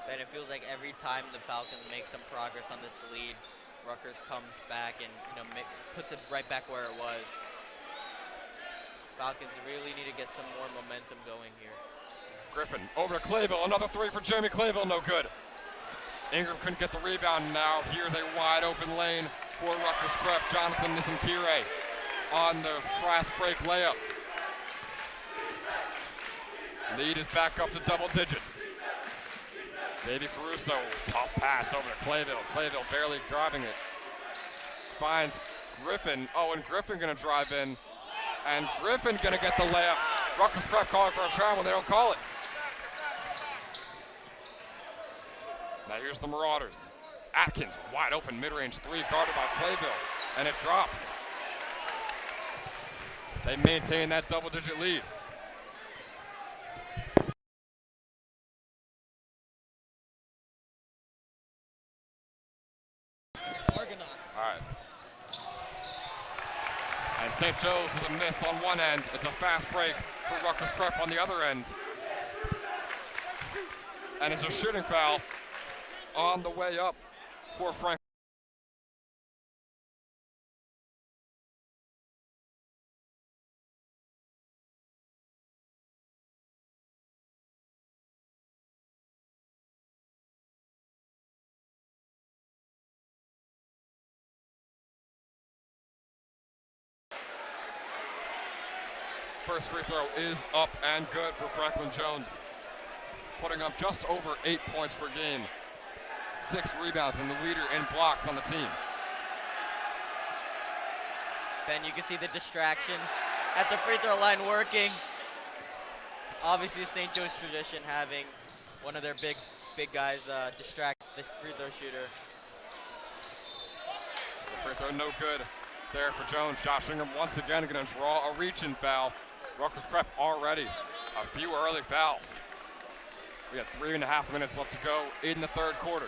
S2: And it feels like every time the Falcons make some progress on this lead, Rutgers comes back and puts it right back where it was. Falcons really need to get some more momentum going here.
S1: Griffin over to Clayville, another three for Jeremy Clayville, no good. Ingram couldn't get the rebound. Now here's a wide open lane for Rutgers Prep. Jonathan Nisankire on the fast break layup. Lead is back up to double digits. Davey Caruso, tough pass over to Clayville. Clayville barely grabbing it. Finds Griffin. Oh, and Griffin gonna drive in. And Griffin gonna get the layup. Rutgers Prep calling for a travel, they don't call it. Now here's the Marauders. Atkins, wide open mid-range three, guarded by Clayville, and it drops. They maintain that double-digit lead.
S2: It's Argonauts.
S1: All right. And St. Joe's with a miss on one end. It's a fast break for Rutgers Prep on the other end. And it's a shooting foul on the way up for Frank. First free throw is up and good for Franklin Jones, putting up just over 8 points per game, 6 rebounds, and the leader in blocks on the team.
S2: Ben, you can see the distractions at the free throw line working. Obviously, St. Joe's tradition having one of their big guys distract the free throw shooter.
S1: The free throw no good there for Jones. Josh Ingram once again going to draw a reach-in foul. Rutgers Prep already a few early fouls. We got 3.5 minutes left to go in the third quarter.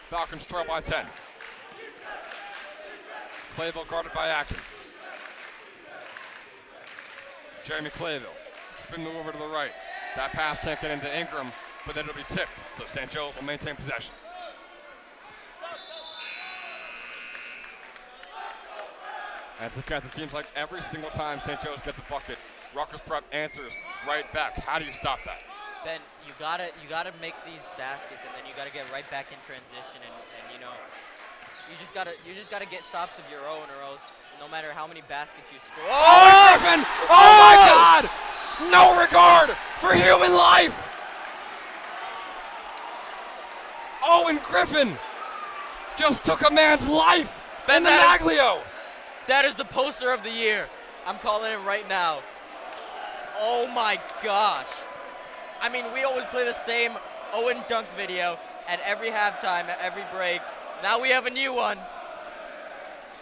S1: Falcons trail by 10. Clayville guarded by Atkins. Jeremy Clayville. Spin move over to the right. That pass can't get into Ingram, but then it'll be tipped. So St. Joe's will maintain possession. That's the cut. It seems like every single time St. Joe's gets a bucket, Rutgers Prep answers right back. How do you stop that?
S2: Ben, you gotta make these baskets, and then you gotta get right back in transition, and you know, you just gotta get stops of your own, or else no matter how many baskets you score.
S1: Oh, Griffin! Oh my God! No regard for human life. Owen Griffin just took a man's life in the Maglio.
S2: That is the poster of the year. I'm calling it right now. Oh my gosh. I mean, we always play the same Owen dunk video at every halftime, at every break. Now we have a new one.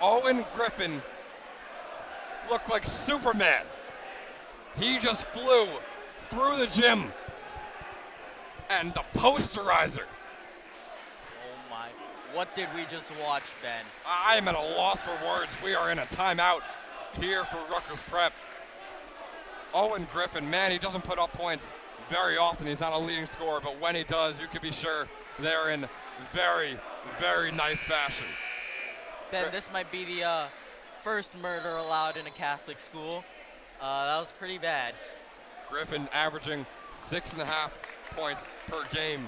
S1: Owen Griffin looked like Superman. He just flew through the gym. And the posterizer.
S2: Oh my, what did we just watch, Ben?
S1: I am at a loss for words. We are in a timeout here for Rutgers Prep. Owen Griffin, man, he doesn't put up points very often. He's not a leading scorer, but when he does, you can be sure they're in very, very nice fashion.
S2: Ben, this might be the first murder allowed in a Catholic school. That was pretty bad.
S1: Griffin averaging 6.5 points per game.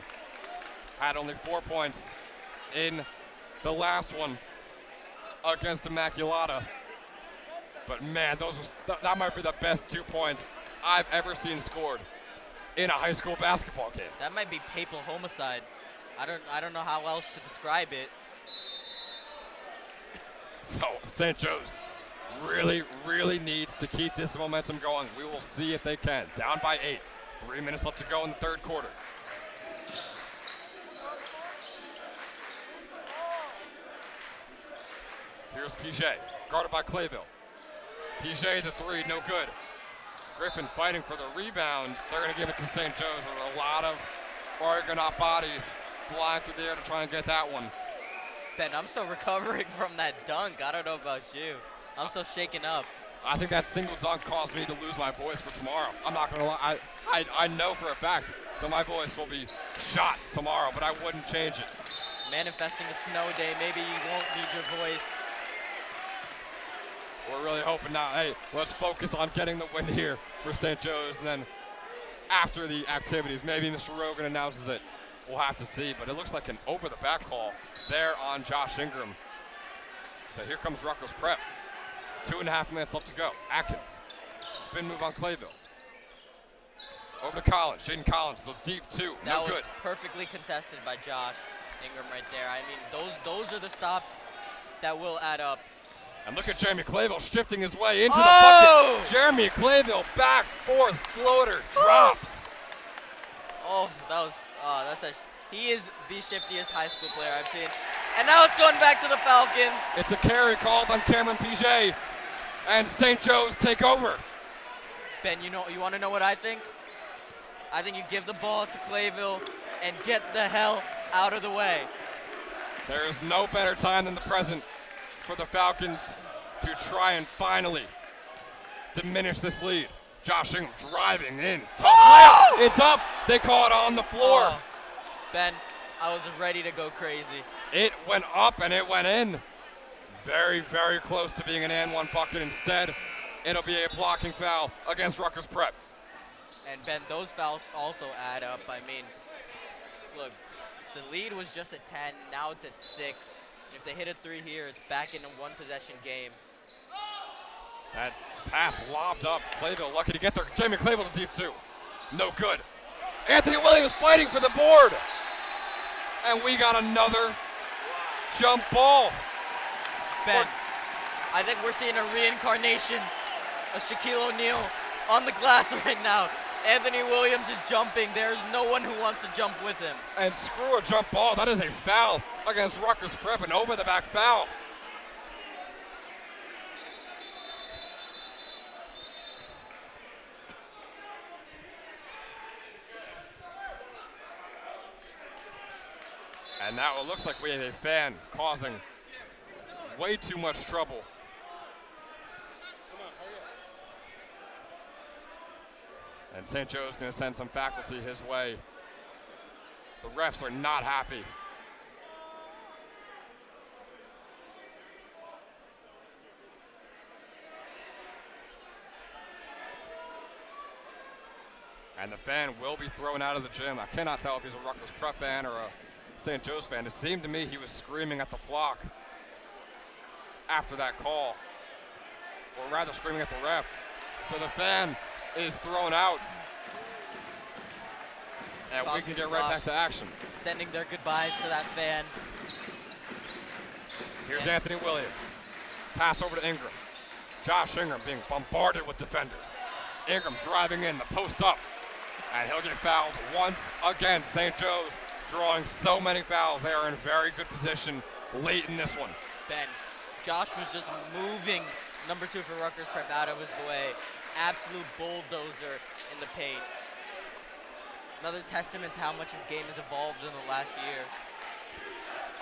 S1: Had only 4 points in the last one against the Immaculata. But man, that might be the best 2 points I've ever seen scored in a high school basketball game.
S2: That might be papal homicide. I don't know how else to describe it.
S1: So St. Joe's really, really needs to keep this momentum going. We will see if they can. Down by 8. 3 minutes left to go in the third quarter. Here's PJ, guarded by Clayville. PJ the three, no good. Griffin fighting for the rebound. They're going to give it to St. Joe's. There's a lot of Argonaut bodies flying through the air to try and get that one.
S2: Ben, I'm still recovering from that dunk. I don't know about you. I'm still shaken up.
S1: I think that single dunk caused me to lose my voice for tomorrow. I'm not going to lie. I know for a fact that my voice will be shot tomorrow, but I wouldn't change it.
S2: Manifesting a snow day, maybe you won't need your voice.
S1: We're really hoping now. Hey, let's focus on getting the win here for St. Joe's, and then after the activities, maybe Mr. Rogan announces it. We'll have to see, but it looks like an over-the-back call there on Josh Ingram. So here comes Rutgers Prep. 2.5 minutes left to go. Atkins, spin move on Clayville. Over to Collins, Jaden Collins, the deep two, no good.
S2: That was perfectly contested by Josh Ingram right there. I mean, those are the stops that will add up.
S1: And look at Jeremy Clayville shifting his way into the bucket. Jeremy Clayville, back, forth, floater, drops.
S2: Oh, he is the shiftiest high school player I've seen. And now it's going back to the Falcons.
S1: It's a carry called on Cameron PJ, and St. Joe's take over.
S2: Ben, you want to know what I think? I think you give the ball to Clayville and get the hell out of the way.
S1: There is no better time than the present for the Falcons to try and finally diminish this lead. Josh Ingram driving in. It's up. They call it on the floor.
S2: Oh, Ben, I was ready to go crazy.
S1: It went up and it went in. Very, very close to being an and one bucket. Instead, it'll be a blocking foul against Rutgers Prep.
S2: And Ben, those fouls also add up. I mean, look, the lead was just at 10. Now it's at 6. If they hit a 3 here, it's back in a one-possession game.
S1: That pass lobbed up. Clayville lucky to get there. Jamie Clayville the deep two. No good. Anthony Williams fighting for the board. And we got another jump ball.
S2: Ben, I think we're seeing a reincarnation of Shaquille O'Neal on the glass right now. Anthony Williams is jumping. There's no one who wants to jump with him.
S1: And screw a jump ball. That is a foul against Rutgers Prep, an over-the-back foul. And now it looks like we have a fan causing way too much trouble. And St. Joe's going to send some faculty his way. The refs are not happy. And the fan will be thrown out of the gym. I cannot tell if he's a Rutgers Prep fan or a St. Joe's fan. It seemed to me he was screaming at the flock after that call, or rather screaming at the ref. So the fan is thrown out. And we can get right back to action.
S2: Sending their goodbyes to that fan.
S1: Here's Anthony Williams. Pass over to Ingram. Josh Ingram being bombarded with defenders. Ingram driving in, the post up. And he'll get fouled once again. St. Joe's drawing so many fouls. They are in very good position late in this one.
S2: Ben, Josh was just moving number 2 for Rutgers Prep out of his way. Absolute bulldozer in the paint. Another testament to how much his game has evolved in the last year.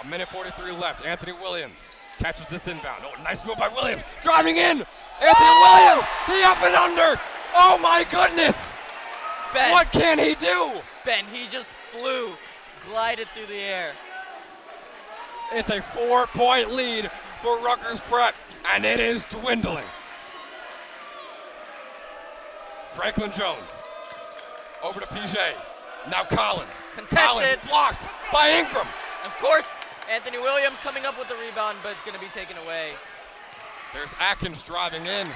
S1: A minute 43 left. Anthony Williams catches this inbound. Oh, nice move by Williams. Driving in. Anthony Williams, the up and under. Oh my goodness.
S2: Ben,
S1: what can he do?
S2: Ben, he just flew, glided through the air.
S1: It's a 4-point lead for Rutgers Prep, and it is dwindling. Franklin Jones over to PJ. Now Collins.
S2: Contested.
S1: Collins blocked by Ingram.
S2: Of course, Anthony Williams coming up with the rebound, but it's going to be taken away.
S1: There's Atkins driving in.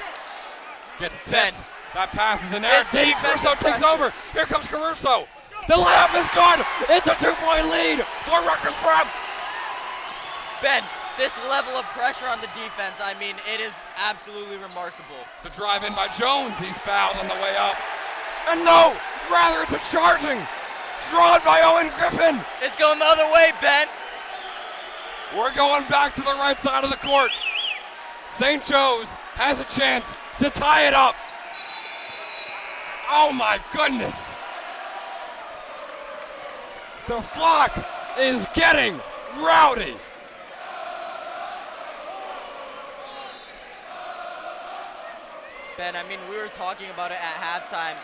S1: Gets
S2: Ben.
S1: tipped. That pass is in there.
S2: His
S1: Davey
S2: defense
S1: Caruso
S2: is
S1: takes
S2: pressure.
S1: over. Here comes Caruso. The layup is good. It's a 2-point lead for Rutgers Prep.
S2: Ben, this level of pressure on the defense, I mean, it is absolutely remarkable.
S1: The drive in by Jones. He's fouled on the way up. And no, rather it's a charging. Drawn by Owen Griffin.
S2: It's going the other way, Ben.
S1: We're going back to the right side of the court. St. Joe's has a chance to tie it up. Oh my goodness. The flock is getting rowdy.
S2: Ben, I mean, we were talking about it at halftime,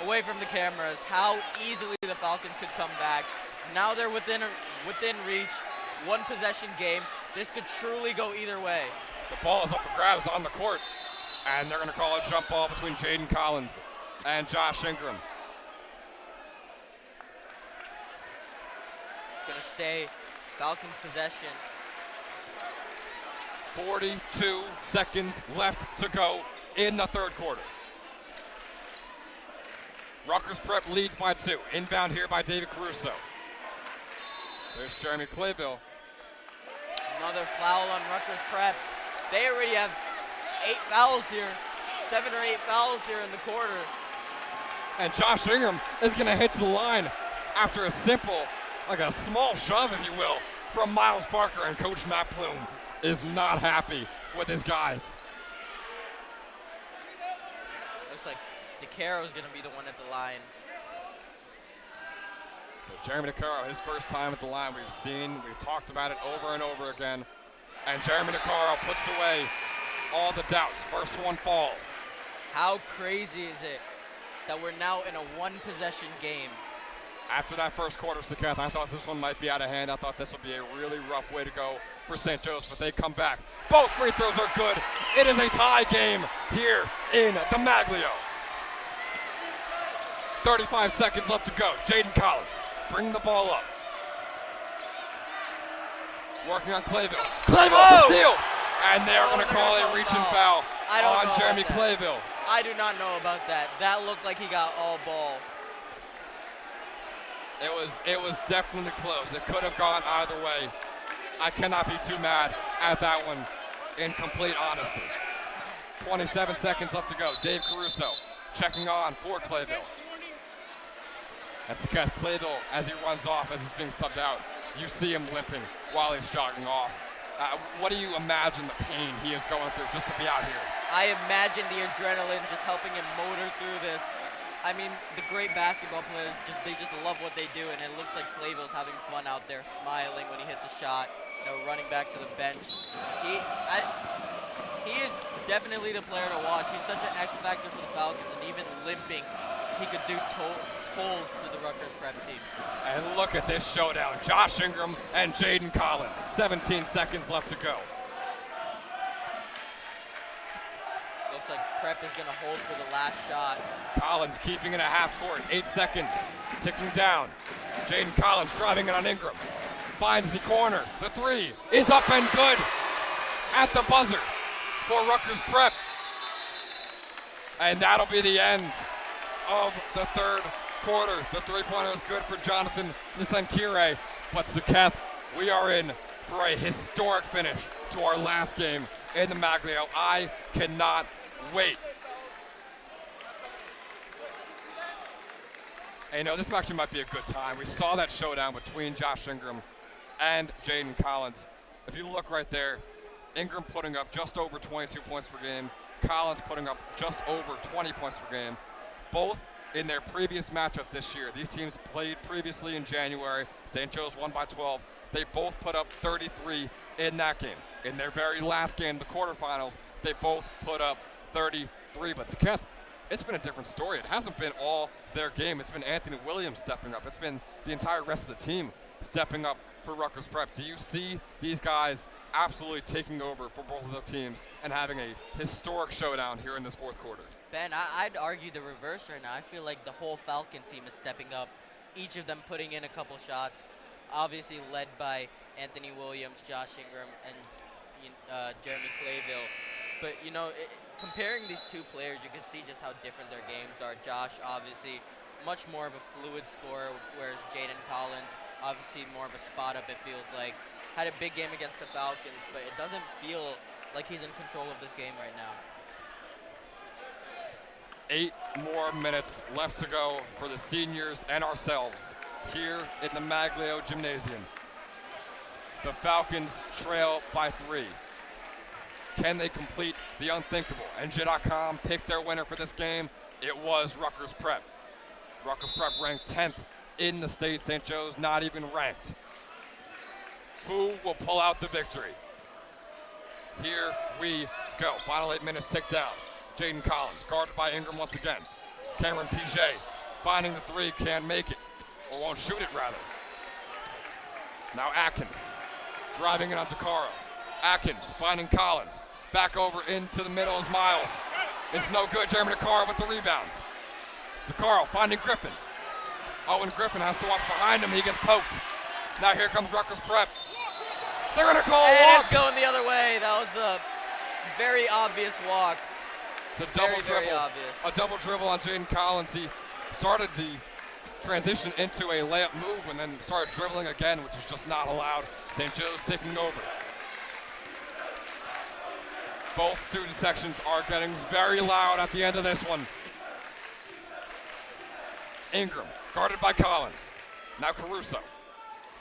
S2: away from the cameras, how easily the Falcons could come back. Now they're within reach, one possession game. This could truly go either way.
S1: The ball is up for grabs on the court, and they're going to call a jump ball between Jaden Collins and Josh Ingram.
S2: Gonna stay Falcons possession.
S1: 42 seconds left to go in the third quarter. Rutgers Prep leads by 2. Inbound here by David Caruso. There's Jeremy Clayville.
S2: Another foul on Rutgers Prep. They already have 8 fouls here, 7 or 8 fouls here in the quarter.
S1: And Josh Ingram is going to hit to the line after a simple, like a small shove, if you will, from Miles Parker. And Coach Matt Plume is not happy with his guys.
S2: Looks like DeCaro's going to be the one at the line.
S1: So Jeremy DeCaro, his first time at the line, we've talked about it over and over again. And Jeremy DeCaro puts away all the doubts. First one falls.
S2: How crazy is it that we're now in a one-possession game?
S1: After that first quarter, Saketh, I thought this one might be out of hand. I thought this would be a really rough way to go for St. Joe's, but they come back. Both free throws are good. It is a tie game here in the Maglio. 35 seconds left to go. Jaden Collins, bring the ball up. Working on Clayville. Clayville with the steal! And they are going to call a reach and foul on Jeremy Clayville.
S2: I do not know about that. That looked like he got all ball.
S1: It was definitely close. It could have gone either way. I cannot be too mad at that one, in complete honesty. 27 seconds left to go. Dave Caruso checking on for Clayville. That's Saketh Clayville as he runs off, as he's being subbed out. You see him limping while he's jogging off. What do you imagine the pain he is going through just to be out here?
S2: I imagine the adrenaline just helping him motor through this. I mean, the great basketball players, they just love what they do, and it looks like Clayville's having fun out there, smiling when he hits a shot, running back to the bench. He is definitely the player to watch. He's such an X factor for the Falcons, and even limping he could do tolls to the Rutgers prep team.
S1: And look at this showdown. Josh Ingram and Jaden Collins. 17 seconds left to go.
S2: Looks like prep is going to hold for the last shot.
S1: Collins keeping it at half court. 8 seconds. Ticking down. Jaden Collins driving it on Ingram. Finds the corner. The three is up and good at the buzzer for Rutgers prep. And that'll be the end of the third quarter. The three-pointer is good for Jonathan Nisankire. But Saketh, we are in for a historic finish to our last game in the Maglio. I cannot wait. And this actually might be a good time. We saw that showdown between Josh Ingram and Jaden Collins. If you look right there, Ingram putting up just over 22 points per game, Collins putting up just over 20 points per game, both in their previous matchup this year. These teams played previously in January. St. Joe's won by 12. They both put up 33 in that game. In their very last game, the quarterfinals, they both put up 33. But Saketh, it's been a different story. It hasn't been all their game. It's been Anthony Williams stepping up. It's been the entire rest of the team stepping up for Rutgers prep. Do you see these guys absolutely taking over for both of the teams and having a historic showdown here in this fourth quarter?
S2: Ben, I'd argue the reverse right now. I feel like the whole Falcon team is stepping up, each of them putting in a couple shots, obviously led by Anthony Williams, Josh Ingram, and Jeremy Clayville. But, comparing these two players, you can see just how different their games are. Josh, obviously, much more of a fluid scorer, whereas Jaden Collins, obviously more of a spot-up, it feels like. Had a big game against the Falcons, but it doesn't feel like he's in control of this game right now.
S1: 8 more minutes left to go for the seniors and ourselves here in the Maglio Gymnasium. The Falcons trail by 3. Can they complete the unthinkable? NJ.com picked their winner for this game. It was Rutgers prep. Rutgers prep ranked 10th in the state. St. Joe's not even ranked. Who will pull out the victory? Here we go. Final 8 minutes tick down. Jaden Collins guarded by Ingram once again. Cameron Piget finding the three, can't make it, or won't shoot it rather. Now Atkins driving it on DeCaro. Atkins finding Collins. Back over into the middle is Miles. It's no good. Jeremy DeCaro with the rebounds. DeCaro finding Griffin. Owen Griffin has to walk behind him. He gets poked. Now here comes Rutgers prep. They're going to call a walk.
S2: It's going the other way. That was a very obvious walk.
S1: It's a double dribble. A double dribble on Jaden Collins. He started the transition into a layup move and then started dribbling again, which is just not allowed. St. Joe's taking over. Both student sections are getting very loud at the end of this one. Ingram, guarded by Collins. Now Caruso.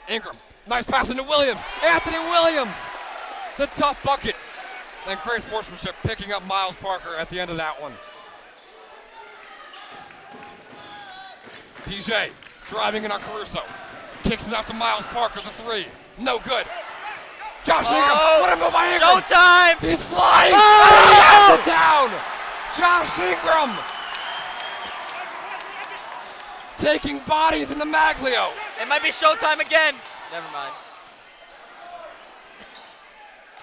S1: Ingram, nice pass into Williams. Anthony Williams, the tough bucket. And great sportsmanship picking up Miles Parker at the end of that one. PJ driving in on Caruso. Kicks it out to Miles Parker, the three. No good. Josh Ingram, what a move by Ingram.
S2: Showtime!
S1: He's flying. Oh! He has it down. Josh Ingram taking bodies in the Maglio.
S2: It might be showtime again. Never mind.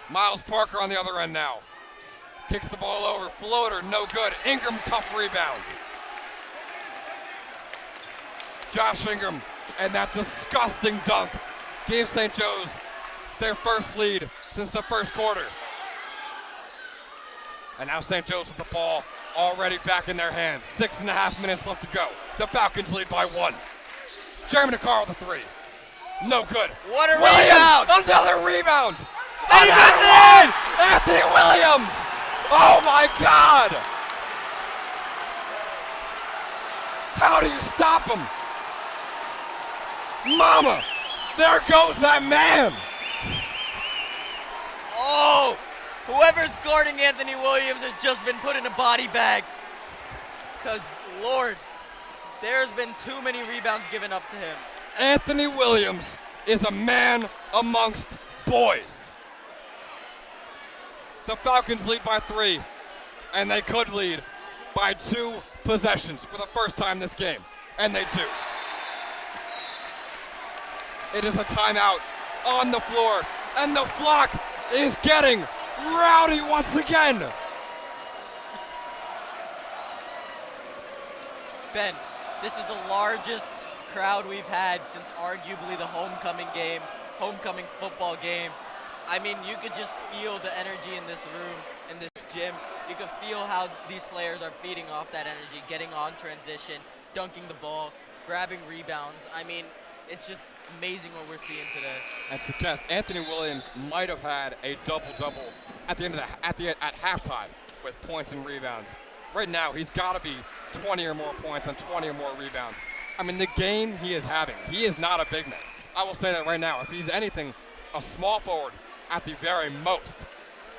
S1: Miles Parker on the other end now. Kicks the ball over. Floater, no good. Ingram, tough rebounds. Josh Ingram and that disgusting dunk gave St. Joe's their first lead since the first quarter. And now St. Joe's with the ball already back in their hands. 6.5 minutes left to go. The Falcons lead by 1. Jeremy DeCaro with the three. No good.
S2: What a
S1: Williams,
S2: rebound!
S1: another rebound!
S2: And he puts it in!
S1: Anthony Williams! Oh my God! How do you stop him? Mama! There goes that man!
S2: Oh! Whoever's guarding Anthony Williams has just been put in a body bag. Because, Lord, there's been too many rebounds given up to him.
S1: Anthony Williams is a man amongst boys. The Falcons lead by 3, and they could lead by 2 possessions for the first time this game, and they do. It is a timeout on the floor, and the flock is getting rowdy once again.
S2: Ben, this is the largest crowd we've had since arguably the homecoming football game. I mean, you could just feel the energy in this room, in this gym. You could feel how these players are feeding off that energy, getting on transition, dunking the ball, grabbing rebounds. I mean, it's just amazing what we're seeing today.
S1: That's the catch. Anthony Williams might have had a double-double at halftime with points and rebounds. Right now, he's got to be 20 or more points and 20 or more rebounds. I mean, the game he is having, he is not a big man. I will say that right now. If he's anything, a small forward at the very most.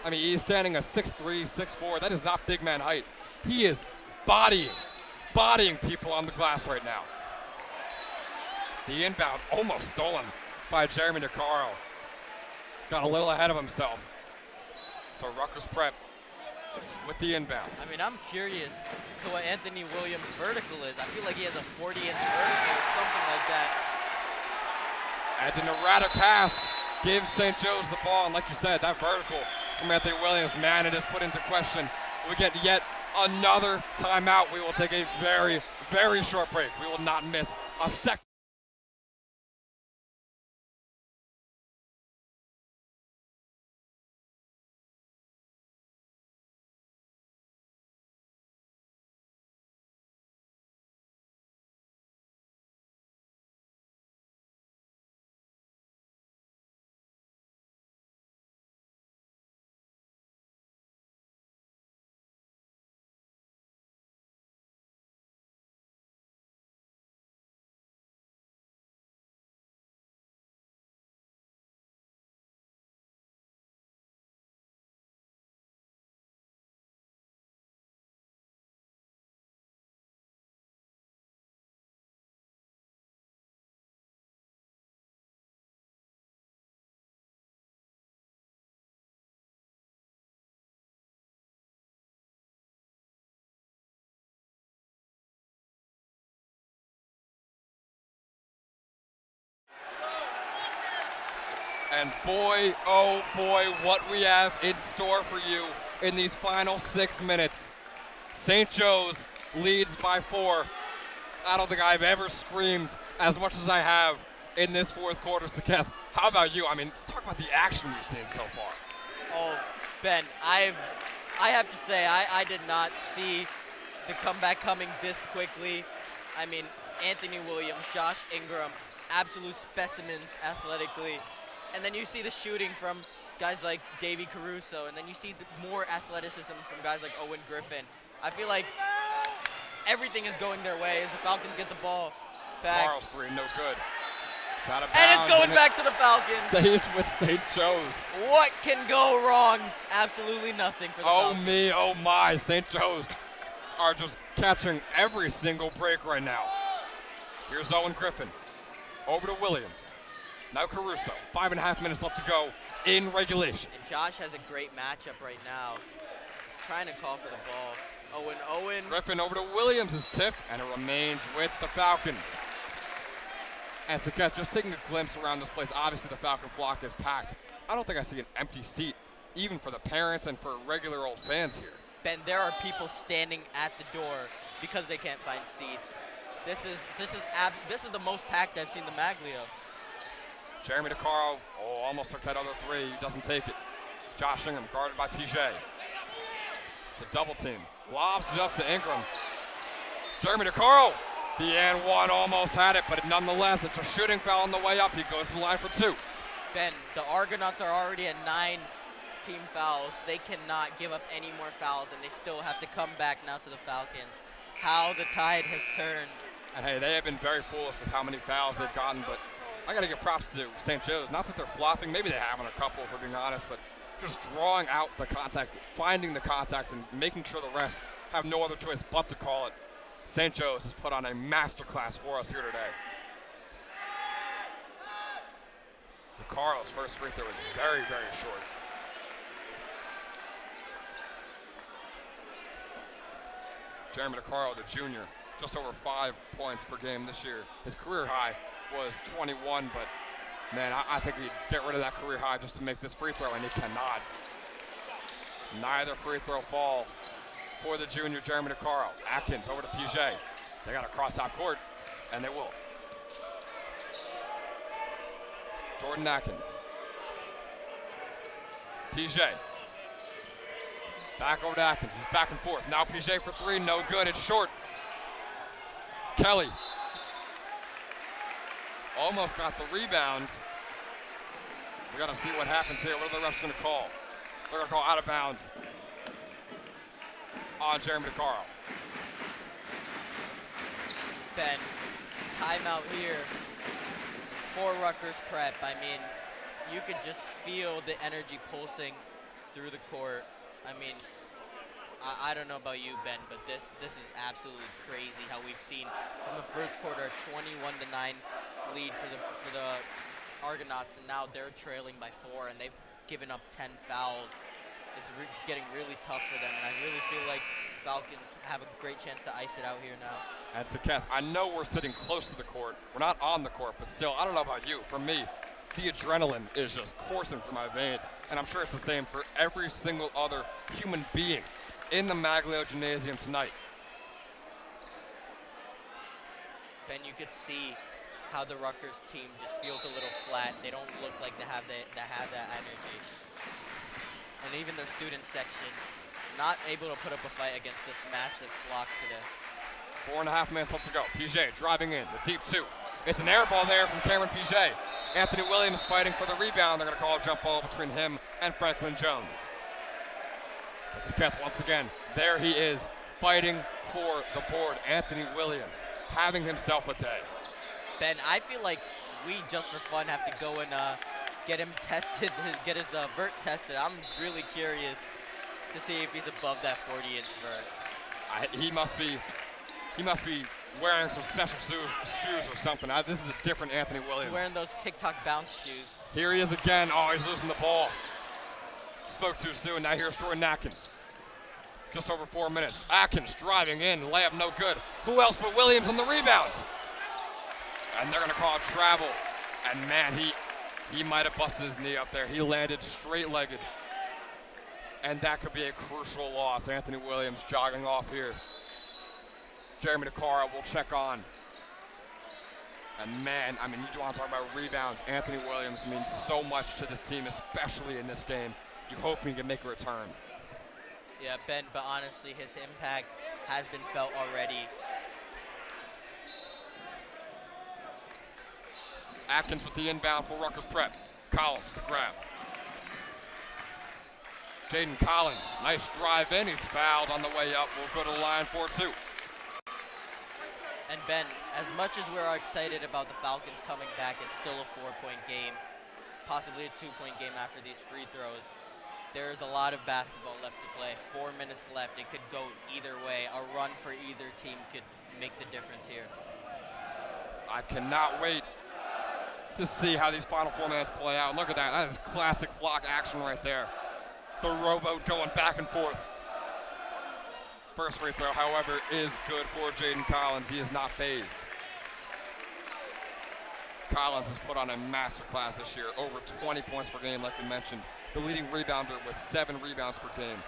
S1: I mean, he's standing a 6'3", 6'4". That is not big man height. He is bodying people on the glass right now. The inbound almost stolen by Jeremy DeCaro. Got a little ahead of himself. So Rutgers prep with the inbound.
S2: I mean, I'm curious to what Anthony Williams' vertical is. I feel like he has a 40-inch vertical or something like that.
S1: And an erratic pass gives St. Joe's the ball. And like you said, that vertical from Anthony Williams, man, it is put into question. We get yet another timeout. We will take a very, very short break. We will not miss a second. And boy, oh boy, what we have in store for you in these final 6 minutes. St. Joe's leads by 4. I don't think I've ever screamed as much as I have in this fourth quarter. Saketh, how about you? I mean, talk about the action you've seen so far.
S2: Oh, Ben, I have to say, I did not see the comeback coming this quickly. I mean, Anthony Williams, Josh Ingram, absolute specimens athletically. And then you see the shooting from guys like Davey Caruso, and then you see more athleticism from guys like Owen Griffin. I feel like everything is going their way as the Falcons get the ball back.
S1: Carl's three, no good. It's out of bounds,
S2: and it's going back to the Falcons.
S1: Stays with St. Joe's.
S2: What can go wrong? Absolutely nothing for the Falcons.
S1: Oh me, oh my, St. Joe's are just catching every single break right now. Here's Owen Griffin, over to Williams. Now Caruso, 5.5 minutes left to go in regulation.
S2: And Josh has a great matchup right now. He's trying to call for the ball. Owen.
S1: Griffin over to Williams is tipped, and it remains with the Falcons. And Saketh, just taking a glimpse around this place, obviously the Falcon flock is packed. I don't think I see an empty seat, even for the parents and for regular old fans here.
S2: Ben, there are people standing at the door because they can't find seats. This is the most packed I've seen the Maglio.
S1: Jeremy DeCaro, almost took that other three. He doesn't take it. Josh Ingram guarded by PJ. It's a double team. Lobs it up to Ingram. Jeremy DeCaro, the and one almost had it, but nonetheless, it's a shooting foul on the way up. He goes to the line for 2.
S2: Ben, the Argonauts are already at 9 team fouls. They cannot give up any more fouls, and they still have to come back now to the Falcons. How the tide has turned.
S1: And hey, they have been very foolish with how many fouls they've gotten, but I got to give props to St. Joe's. Not that they're flopping. Maybe they have on a couple, if we're being honest, but just drawing out the contact, finding the contact, and making sure the refs have no other choice but to call it. St. Joe's has put on a masterclass for us here today. DeCaro's first free throw is very, very short. Jeremy DeCarlo, the junior, just over 5 points per game this year. His career high was 21, but man, I think he'd get rid of that career high just to make this free throw, and he cannot. Neither free throw fall for the junior, Jeremy DeCarlo. Atkins over to Puget. They got to cross half court, and they will. Jordan Atkins. Puget. Back over to Atkins. He's back and forth. Now Puget for 3. No good. It's short. Kelly. Almost got the rebound. We got to see what happens here. What are the refs going to call? They're going to call out of bounds on Jeremy DeCarlo.
S2: Ben, timeout here for Rutgers Prep. I mean, you could just feel the energy pulsing through the court. I mean, I don't know about you, Ben, but this is absolutely crazy how we've seen from the first quarter a 21-9 lead for the Argonauts, and now they're trailing by 4, and they've given up 10 fouls. It's getting really tough for them, and I really feel like Falcons have a great chance to ice it out here now.
S1: And Saketh, I know we're sitting close to the court. We're not on the court, but still, I don't know about you. For me, the adrenaline is just coursing through my veins, and I'm sure it's the same for every single other human being in the Maglio Gymnasium tonight.
S2: Ben, you could see how the Rutgers team just feels a little flat. They don't look like they have that energy. And even their student section, not able to put up a fight against this massive block today.
S1: 4.5 minutes left to go. Puget driving in, the deep 2. It's an air ball there from Cameron Puget. Anthony Williams fighting for the rebound. They're going to call a jump ball between him and Franklin Jones. That's Keth once again. There he is, fighting for the board. Anthony Williams having himself a day.
S2: Ben, I feel like we just for fun have to go and get him tested, get his vert tested. I'm really curious to see if he's above that 40-inch vert.
S1: He must be wearing some special shoes or something. This is a different Anthony Williams.
S2: He's wearing those TikTok bounce shoes.
S1: Here he is again. Oh, he's losing the ball. Spoke too soon. Now here's Jordan Atkins. Just over 4 minutes. Atkins driving in. Layup no good. Who else but Williams on the rebound? And they're going to call it travel. And man, he might have busted his knee up there. He landed straight-legged. And that could be a crucial loss. Anthony Williams jogging off here. Jeremy DeCarlo will check on. And man, I mean, you want to talk about rebounds. Anthony Williams means so much to this team, especially in this game. You hope he can make a return.
S2: Yeah, Ben, but honestly, his impact has been felt already.
S1: Atkins with the inbound for Rutgers Prep. Collins with the grab. Jaden Collins, nice drive in. He's fouled on the way up. We'll go to the line for 2.
S2: And Ben, as much as we're excited about the Falcons coming back, it's still a 4-point game, possibly a 2-point game after these free throws. There's a lot of basketball left to play. 4 minutes left. It could go either way. A run for either team could make the difference here.
S1: I cannot wait to see how these final 4 minutes play out. Look at that. That is classic block action right there. The rowboat going back and forth. First free throw, however, is good for Jaden Collins. He is not phased. Collins has put on a masterclass this year. Over 20 points per game, like we mentioned. The leading rebounder with 7 rebounds per game,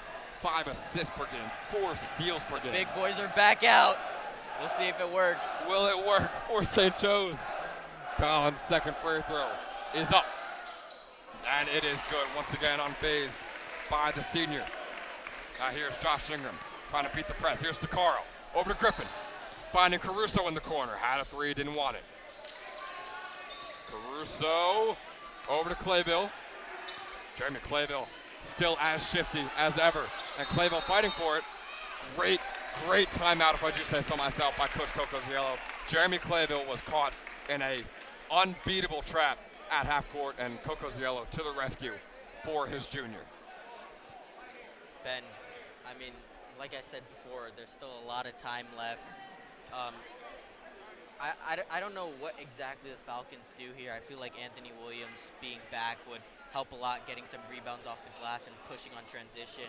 S1: 5 assists per game, 4 steals per game.
S2: Big boys are back out. We'll see if it works.
S1: Will it work for St. Joe's? Collins' second free throw is up. And it is good. Once again, unfazed by the senior. Now here's Josh Ingram trying to beat the press. Here's DeCarlo over to Griffin. Finding Caruso in the corner. Had a 3, didn't want it. Caruso over to Clayville. Jeremy Clayville still as shifty as ever. And Clayville fighting for it. Great timeout, if I do say so myself, by Coach Cocoziello. Jeremy Clayville was caught in a unbeatable trap at half court, and Cocoziello to the rescue for his junior.
S2: Ben, I mean, like I said before, there's still a lot of time left. I don't know what exactly the Falcons do here. I feel like Anthony Williams being back would help a lot, getting some rebounds off the glass and pushing on transition.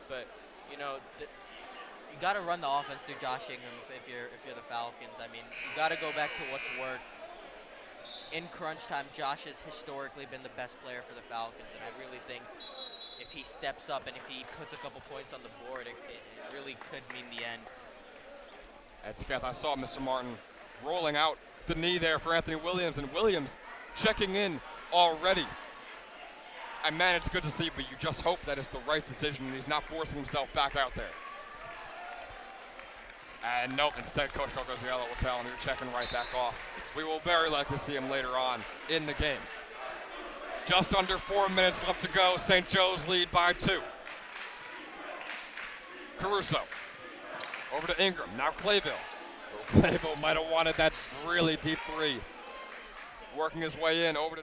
S2: But, you know, you you got to run the offense through Josh Ingram if you're the Falcons. I mean, you got to go back to what's worked. In crunch time, Josh has historically been the best player for the Falcons, and I really think if he steps up and if he puts a couple points on the board, it really could mean the end.
S1: At Sketh, I saw Mr. Martin rolling out the knee there for Anthony Williams, and Williams checking in already. And man, it's good to see, but you just hope that it's the right decision and he's not forcing himself back out there. And nope, instead Coach Goziello will tell him you're checking right back off. We will very likely see him later on in the game. Just under 4 minutes left to go. St. Joe's lead by 2. Caruso over to Ingram. Now Clayville. Clayville might have wanted that really deep three. Working his way in over to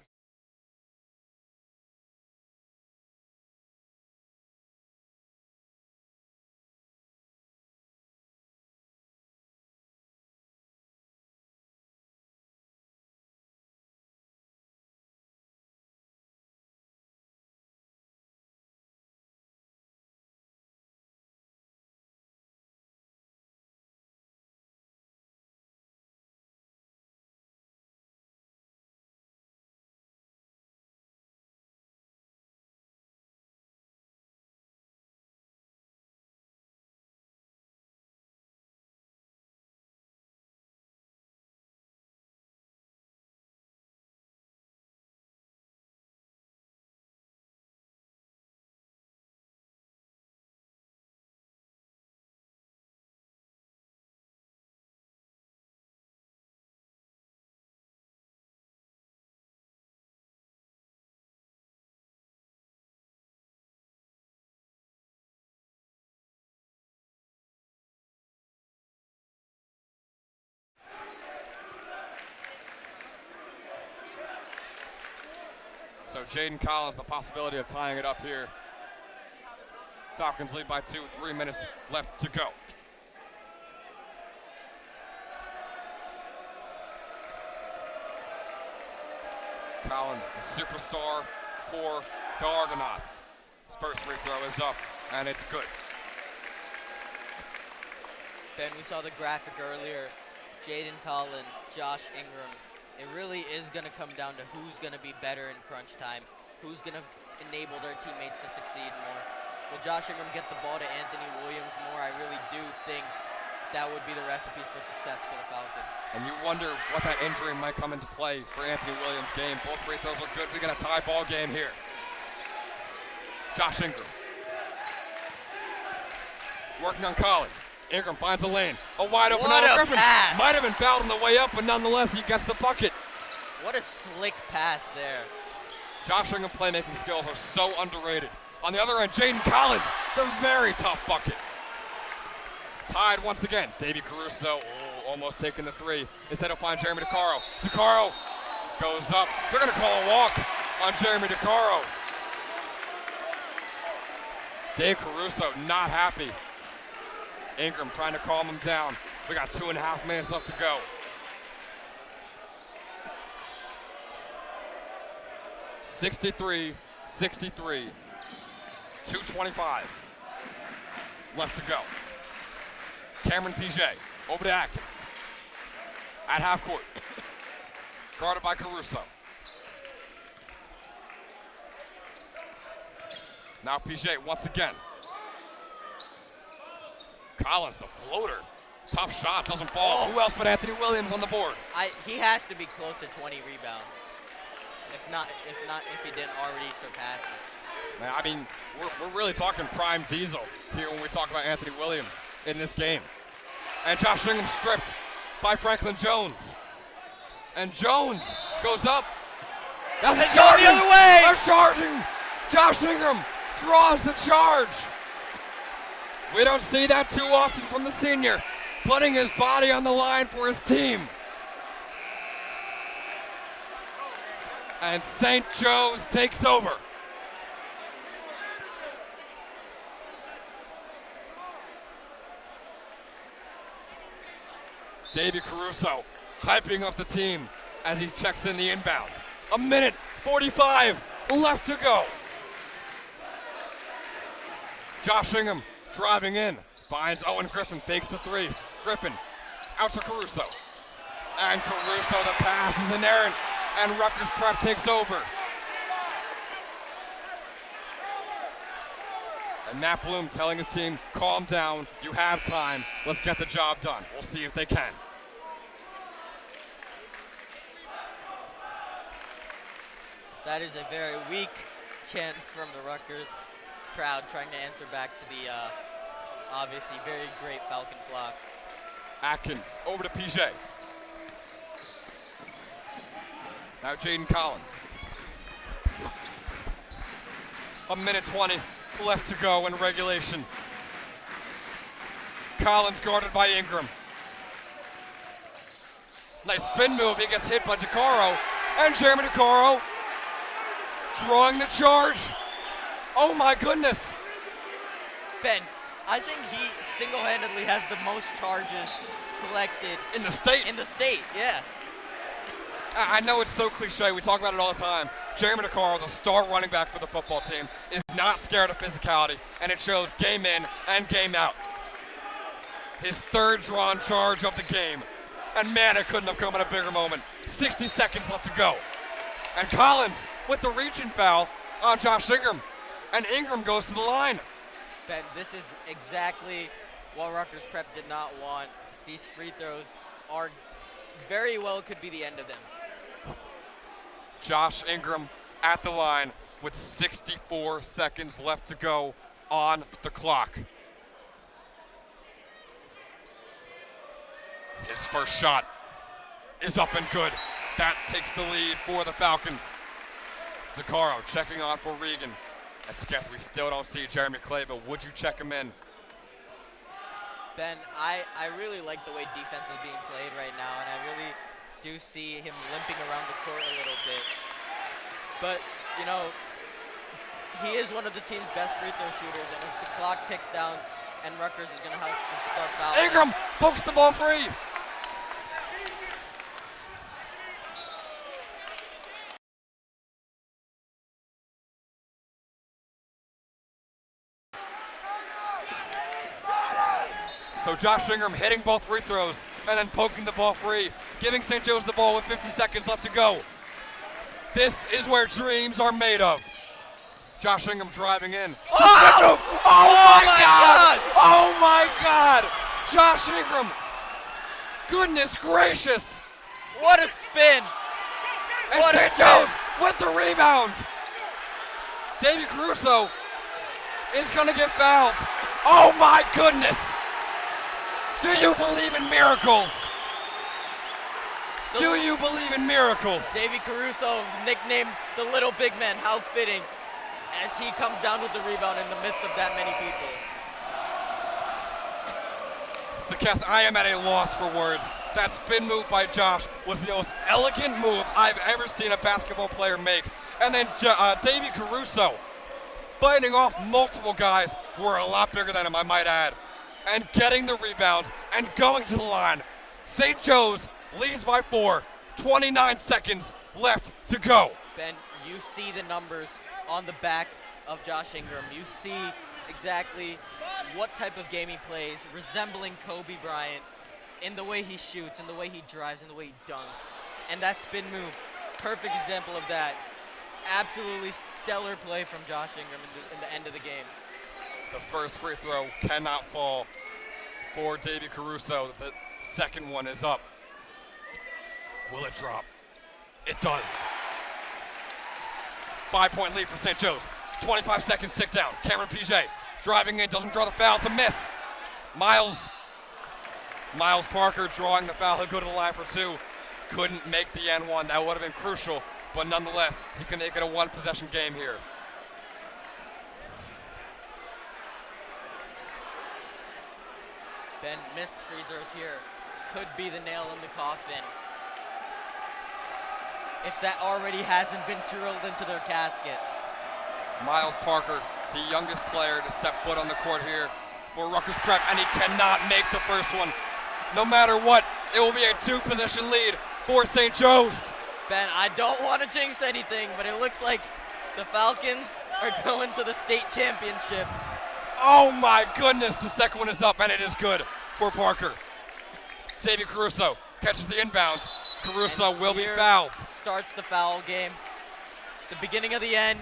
S1: So Jaden Collins, the possibility of tying it up here. Falcons lead by 2, 3 minutes left to go. Collins, the superstar for the Argonauts. His first free throw is up, and it's good.
S2: Ben, we saw the graphic earlier. Jaden Collins, Josh Ingram. It really is going to come down to who's going to be better in crunch time, who's going to enable their teammates to succeed more. Will Josh Ingram get the ball to Anthony Williams more? I really do think that would be the recipe for success for the Falcons.
S1: And you wonder what that injury might come into play for Anthony Williams' game. Both free throws look good. We got a tie ball game here. Josh Ingram. Working on Collins. Ingram finds a lane. A wide open Griffin.
S2: Pass.
S1: Might have been fouled on the way up, but nonetheless, he gets the bucket.
S2: What a slick pass there.
S1: Josh Ingram playmaking skills are so underrated. On the other end, Jaden Collins, the very tough bucket. Tied once again. Davey Caruso, almost taking the three. Instead he'll find Jeremy DeCaro. DeCaro goes up. They're going to call a walk on Jeremy DeCaro. Dave Caruso not happy. Ingram trying to calm him down. We got 2.5 minutes left to go. (63-63). 2:25 left to go. Cameron PJ over to Atkins. At half court. Guarded by Caruso. Now PJ once again. Collins, the floater. Tough shot, doesn't fall. Who else but Anthony Williams on the board?
S2: He has to be close to 20 rebounds. If he didn't already surpass it.
S1: Man, I mean, we're really talking prime Diesel here when we talk about Anthony Williams in this game. And Josh Ingram stripped by Franklin Jones. And Jones goes up. That's
S2: going the other way.
S1: They're charging. Josh Ingram draws the charge. We don't see that too often from the senior, putting his body on the line for his team. And St. Joe's takes over. Davey Caruso hyping up the team as he checks in the inbound. 1:45 left to go. Josh Ingram driving in, Finds Owen Griffin, fakes the three. Griffin out to Caruso. And Caruso, the pass is inerrant, and Rutgers Prep takes over. And Matt Bloom telling his team, calm down, you have time, let's get the job done. We'll see if they can.
S2: That is a very weak chant from the Rutgers crowd trying to answer back to the obviously very great Falcon flock.
S1: Atkins over to PJ. Now Jaden Collins. A minute 20 left to go in regulation. Collins guarded by Ingram. Nice spin move, he gets hit by DeCaro. And Jeremy DeCaro drawing the charge. Oh my goodness.
S2: Ben, I think he single-handedly has the most charges collected
S1: In the state.
S2: in the state, yeah.
S1: I know it's so cliche, we talk about it all the time. Jeremy DeCaro, the star running back for the football team, is not scared of physicality, and it shows game in and game out. His third drawn charge of the game. And man, it couldn't have come at a bigger moment. 60 seconds left to go. And Collins with the reaching foul on Josh Ingram. And Ingram goes to the line.
S2: Ben, this is exactly what Rutgers Prep did not want. These free throws are very well could be the end of them.
S1: Josh Ingram at the line with 64 seconds left to go on the clock. His first shot is up and good. That takes the lead for the Falcons. DeCaro checking on for Regan. And Sketh, we still don't see Jeremy Clay, but would you check him in?
S2: Ben, I really like the way defense is being played right now, and I really do see him limping around the court a little bit. But, you know, he is one of the team's best free throw shooters, and as the clock ticks down, and Rutgers is going to have to start fouling.
S1: Ingram pokes the ball free. So Josh Ingram hitting both free throws and then poking the ball free, giving St. Joe's the ball with 50 seconds left to go. This is where dreams are made of. Josh Ingram driving in.
S2: Oh!
S1: Oh my God! Oh my God! Josh Ingram! Goodness gracious!
S2: What a spin!
S1: And
S2: What a
S1: St.
S2: spin.
S1: Joe's with the rebound. Davey Caruso is gonna get fouled. Oh my goodness! Do you believe in miracles? Do you believe in miracles?
S2: Davey Caruso, nicknamed the Little Big Man, how fitting, as he comes down with the rebound in the midst of that many people.
S1: So, Kath, I am at a loss for words. That spin move by Josh was the most elegant move I've ever seen a basketball player make. And then Davey Caruso fighting off multiple guys who are a lot bigger than him, I might add, and getting the rebound and going to the line. St. Joe's leads by 4, 29 seconds left to go.
S2: Ben, you see the numbers on the back of Josh Ingram. You see exactly what type of game he plays, resembling Kobe Bryant in the way he shoots, in the way he drives, in the way he dunks. And that spin move, perfect example of that. Absolutely stellar play from Josh Ingram in the end of the game.
S1: The first free throw cannot fall for Davey Caruso. The second one is up. Will it drop? It does. 5-point lead for St. Joe's. 25 seconds tick down. Cameron PJ driving in, doesn't draw the foul. It's a miss. Miles Parker drawing the foul. He'll go to the line for 2. Couldn't make the N1. That would have been crucial, but nonetheless, he can make it a one-possession game here.
S2: Ben, missed free throws here could be the nail in the coffin, if that already hasn't been drilled into their casket.
S1: Miles Parker, the youngest player to step foot on the court here for Rutgers Prep, and he cannot make the first one. No matter what, it will be a 2-possession lead for St. Joe's.
S2: Ben, I don't want to jinx anything, but it looks like the Falcons are going to the state championship
S1: Oh my goodness, the second one is up, and it is good for Parker. Davey Caruso catches the inbound. Caruso
S2: And
S1: will be
S2: here
S1: fouled.
S2: Starts the foul game. The beginning of the end.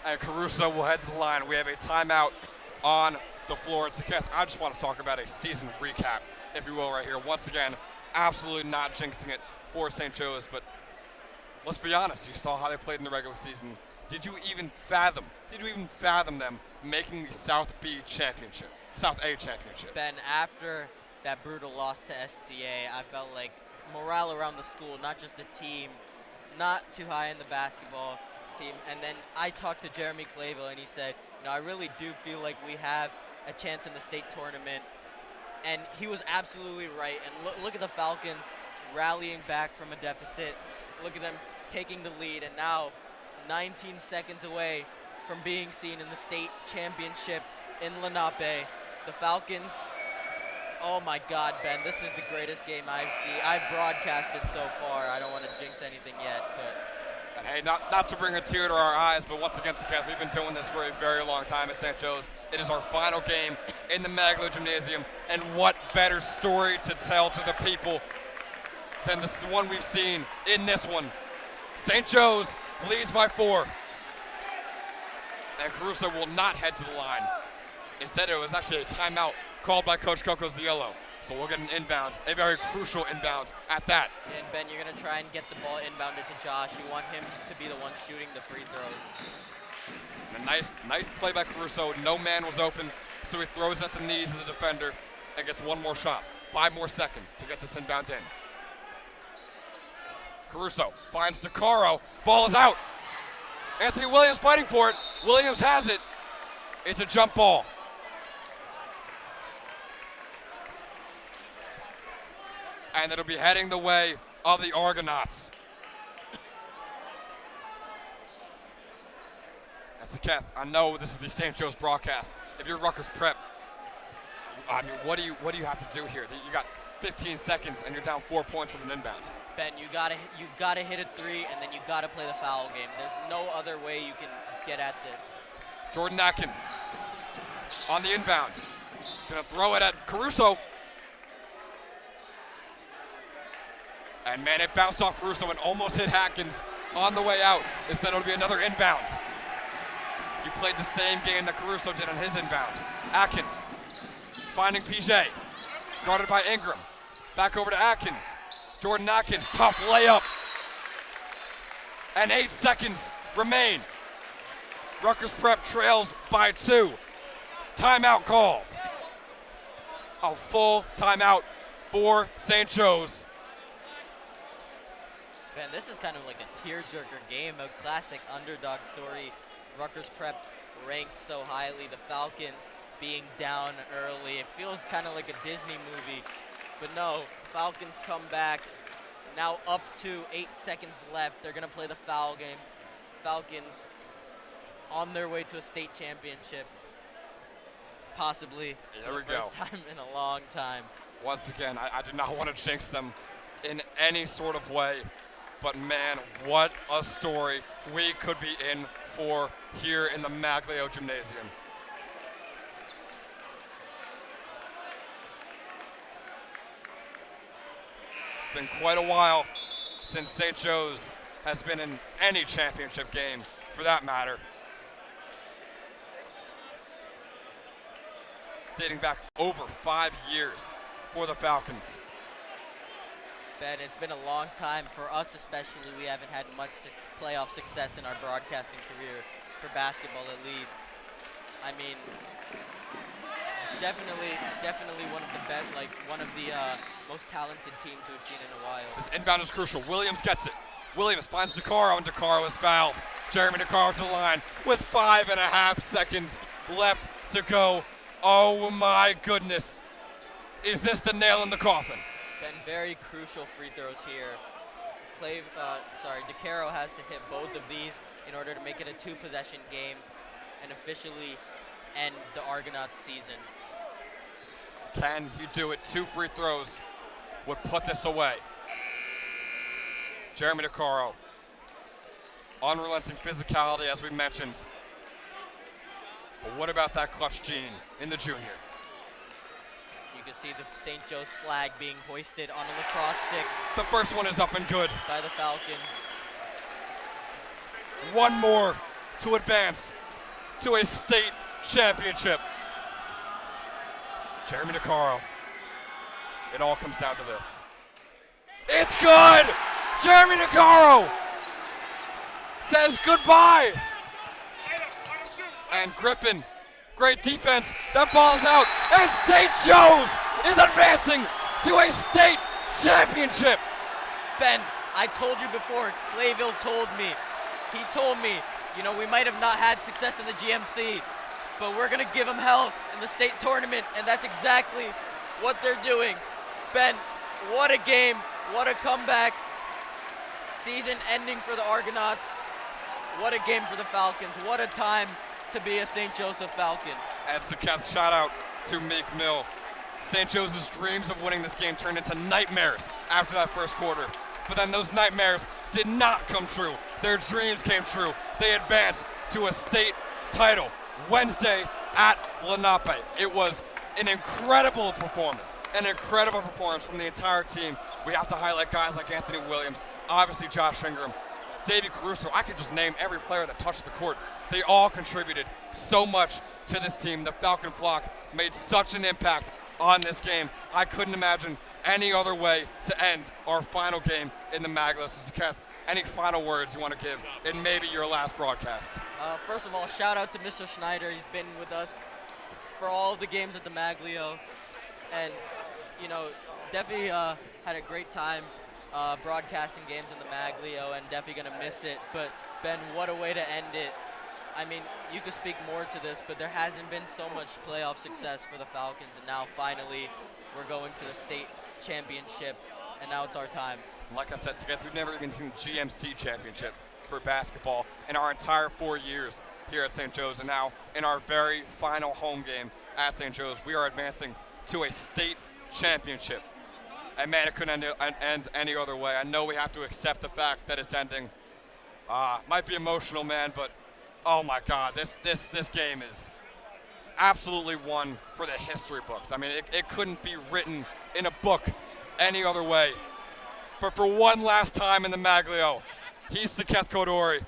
S1: And Caruso will head to the line. We have a timeout on the floor. And Saketh, I just want to talk about a season recap, if you will, right here. Once again, absolutely not jinxing it for St. Joe's, but let's be honest, you saw how they played in the regular season. Did you even fathom them making the South A championship?
S2: Ben, after that brutal loss to STA, I felt like morale around the school, not just the team, not too high in the basketball team. And then I talked to Jeremy Clavel, and he said, I really do feel like we have a chance in the state tournament. And he was absolutely right. And look at the Falcons rallying back from a deficit. Look at them taking the lead, and now 19 seconds away from being seen in the state championship in Lenape. The Falcons, oh my God, Ben, this is the greatest game I've broadcasted so far. I don't want to jinx anything yet, but.
S1: And hey, not to bring a tear to our eyes, but once again, Saketh, we've been doing this for a very long time at St. Joe's. It is our final game in the Maglio Gymnasium, and what better story to tell to the people than the one we've seen in this one. St. Joe's leads by 4. And Caruso will not head to the line. Instead, it was actually a timeout called by Coach Coco Ziello. So we'll get an inbound, a very crucial inbound at that.
S2: And Ben, you're going to try and get the ball inbounded to Josh. You want him to be the one shooting the free throws.
S1: And a nice play by Caruso. No man was open, so he throws at the knees of the defender and gets one more shot. 5 more seconds to get this inbound in. Caruso finds DeCaro. Ball is out. Anthony Williams fighting for it. Williams has it. It's a jump ball. And it'll be heading the way of the Argonauts. That's the Keth. I know this is the St. Joe's broadcast. If you're Rutgers Prep, I mean, what do you have to do here? You got 15 seconds and you're down 4 points with an inbound.
S2: Ben, you gotta hit a 3, and then you gotta play the foul game. There's no other way you can get at this.
S1: Jordan Atkins on the inbound. Gonna throw it at Caruso. And man, it bounced off Caruso and almost hit Atkins on the way out. Instead, it'll be another inbound. You played the same game that Caruso did on his inbound. Atkins finding PJ, guarded by Ingram. Back over to Atkins. Jordan Atkins, tough layup. And 8 seconds remain. Rutgers Prep trails by 2. Timeout called. A full timeout for St. Joe's.
S2: Man, this is kind of like a tearjerker game, a classic underdog story. Rutgers Prep ranked so highly, the Falcons being down early. It feels kind of like a Disney movie, but no, Falcons come back. Now up to 8 seconds left. They're gonna play the foul game. Falcons on their way to a state championship, possibly
S1: There we
S2: the first
S1: go.
S2: time in a long time.
S1: Once again, I do not want to jinx them in any sort of way, but man, what a story we could be in for here in the Maglio Gymnasium. It's been quite a while since St. Joe's has been in any championship game, for that matter. Dating back over 5 years for the Falcons.
S2: Ben, it's been a long time for us, especially. We haven't had much playoff success in our broadcasting career, for basketball at least. I mean, definitely one of the best, like one of the most talented teams we've seen in a while.
S1: This inbound is crucial. Williams gets it. Williams finds DeCaro, and DeCaro is fouled. Jeremy DeCaro to the line with 5.5 seconds left to go. Oh my goodness. Is this the nail in the coffin?
S2: Been very crucial free throws here. DeCaro has to hit both of these in order to make it a 2-possession game and officially end the Argonauts season.
S1: Can you do it? 2 free throws would put this away. Jeremy DeCaro, unrelenting physicality, as we mentioned. But what about that clutch gene in the junior?
S2: You can see the St. Joe's flag being hoisted on a lacrosse stick
S1: The first one is up and good.
S2: by the Falcons.
S1: One more to advance to a state championship. Jeremy DeCaro. It all comes down to this. It's good! Jeremy DeCaro says goodbye. And Griffin, great defense. That ball's out. And St. Joe's is advancing to a state championship.
S2: Ben, I told you before, Clayville told me. He told me, you know, we might have not had success in the GMC, but we're going to give them hell in the state tournament, and that's exactly what they're doing. Ben, what a game, what a comeback. Season ending for the Argonauts. What a game for the Falcons. What a time to be a St. Joseph Falcon.
S1: And Saketh, shout out to Meek Mill. St. Joseph's dreams of winning this game turned into nightmares after that first quarter. But then those nightmares did not come true. Their dreams came true. They advanced to a state title Wednesday at Lenape. It was an incredible performance from the entire team. We have to highlight guys like Anthony Williams, obviously Josh Ingram, Davey Caruso. I could just name every player that touched the court. They all contributed so much to this team. The Falcon flock made such an impact on this game. I couldn't imagine any other way to end our final game in the Maglio. So, Keth, any final words you want to give in maybe your last broadcast?
S2: First of all, shout out to Mr. Schneider. He's been with us for all of the games at the Maglio. And, you know, definitely had a great time broadcasting games in the Maglio, and definitely going to miss it. But, Ben, what a way to end it. I mean, you could speak more to this, but there hasn't been so much playoff success for the Falcons, and now finally we're going to the state championship, and now it's our time.
S1: Like I said, Saketh, we've never even seen the GMC championship for basketball in our entire 4 years here at St. Joe's, and now in our very final home game at St. Joe's, we are advancing to a state championship. And man, it couldn't end any other way. I know we have to accept the fact that it's ending. Might be emotional, man, but oh my God, this game is absolutely one for the history books. I mean, it couldn't be written in a book any other way. But for one last time in the Maglio, he's Saketh Kodori.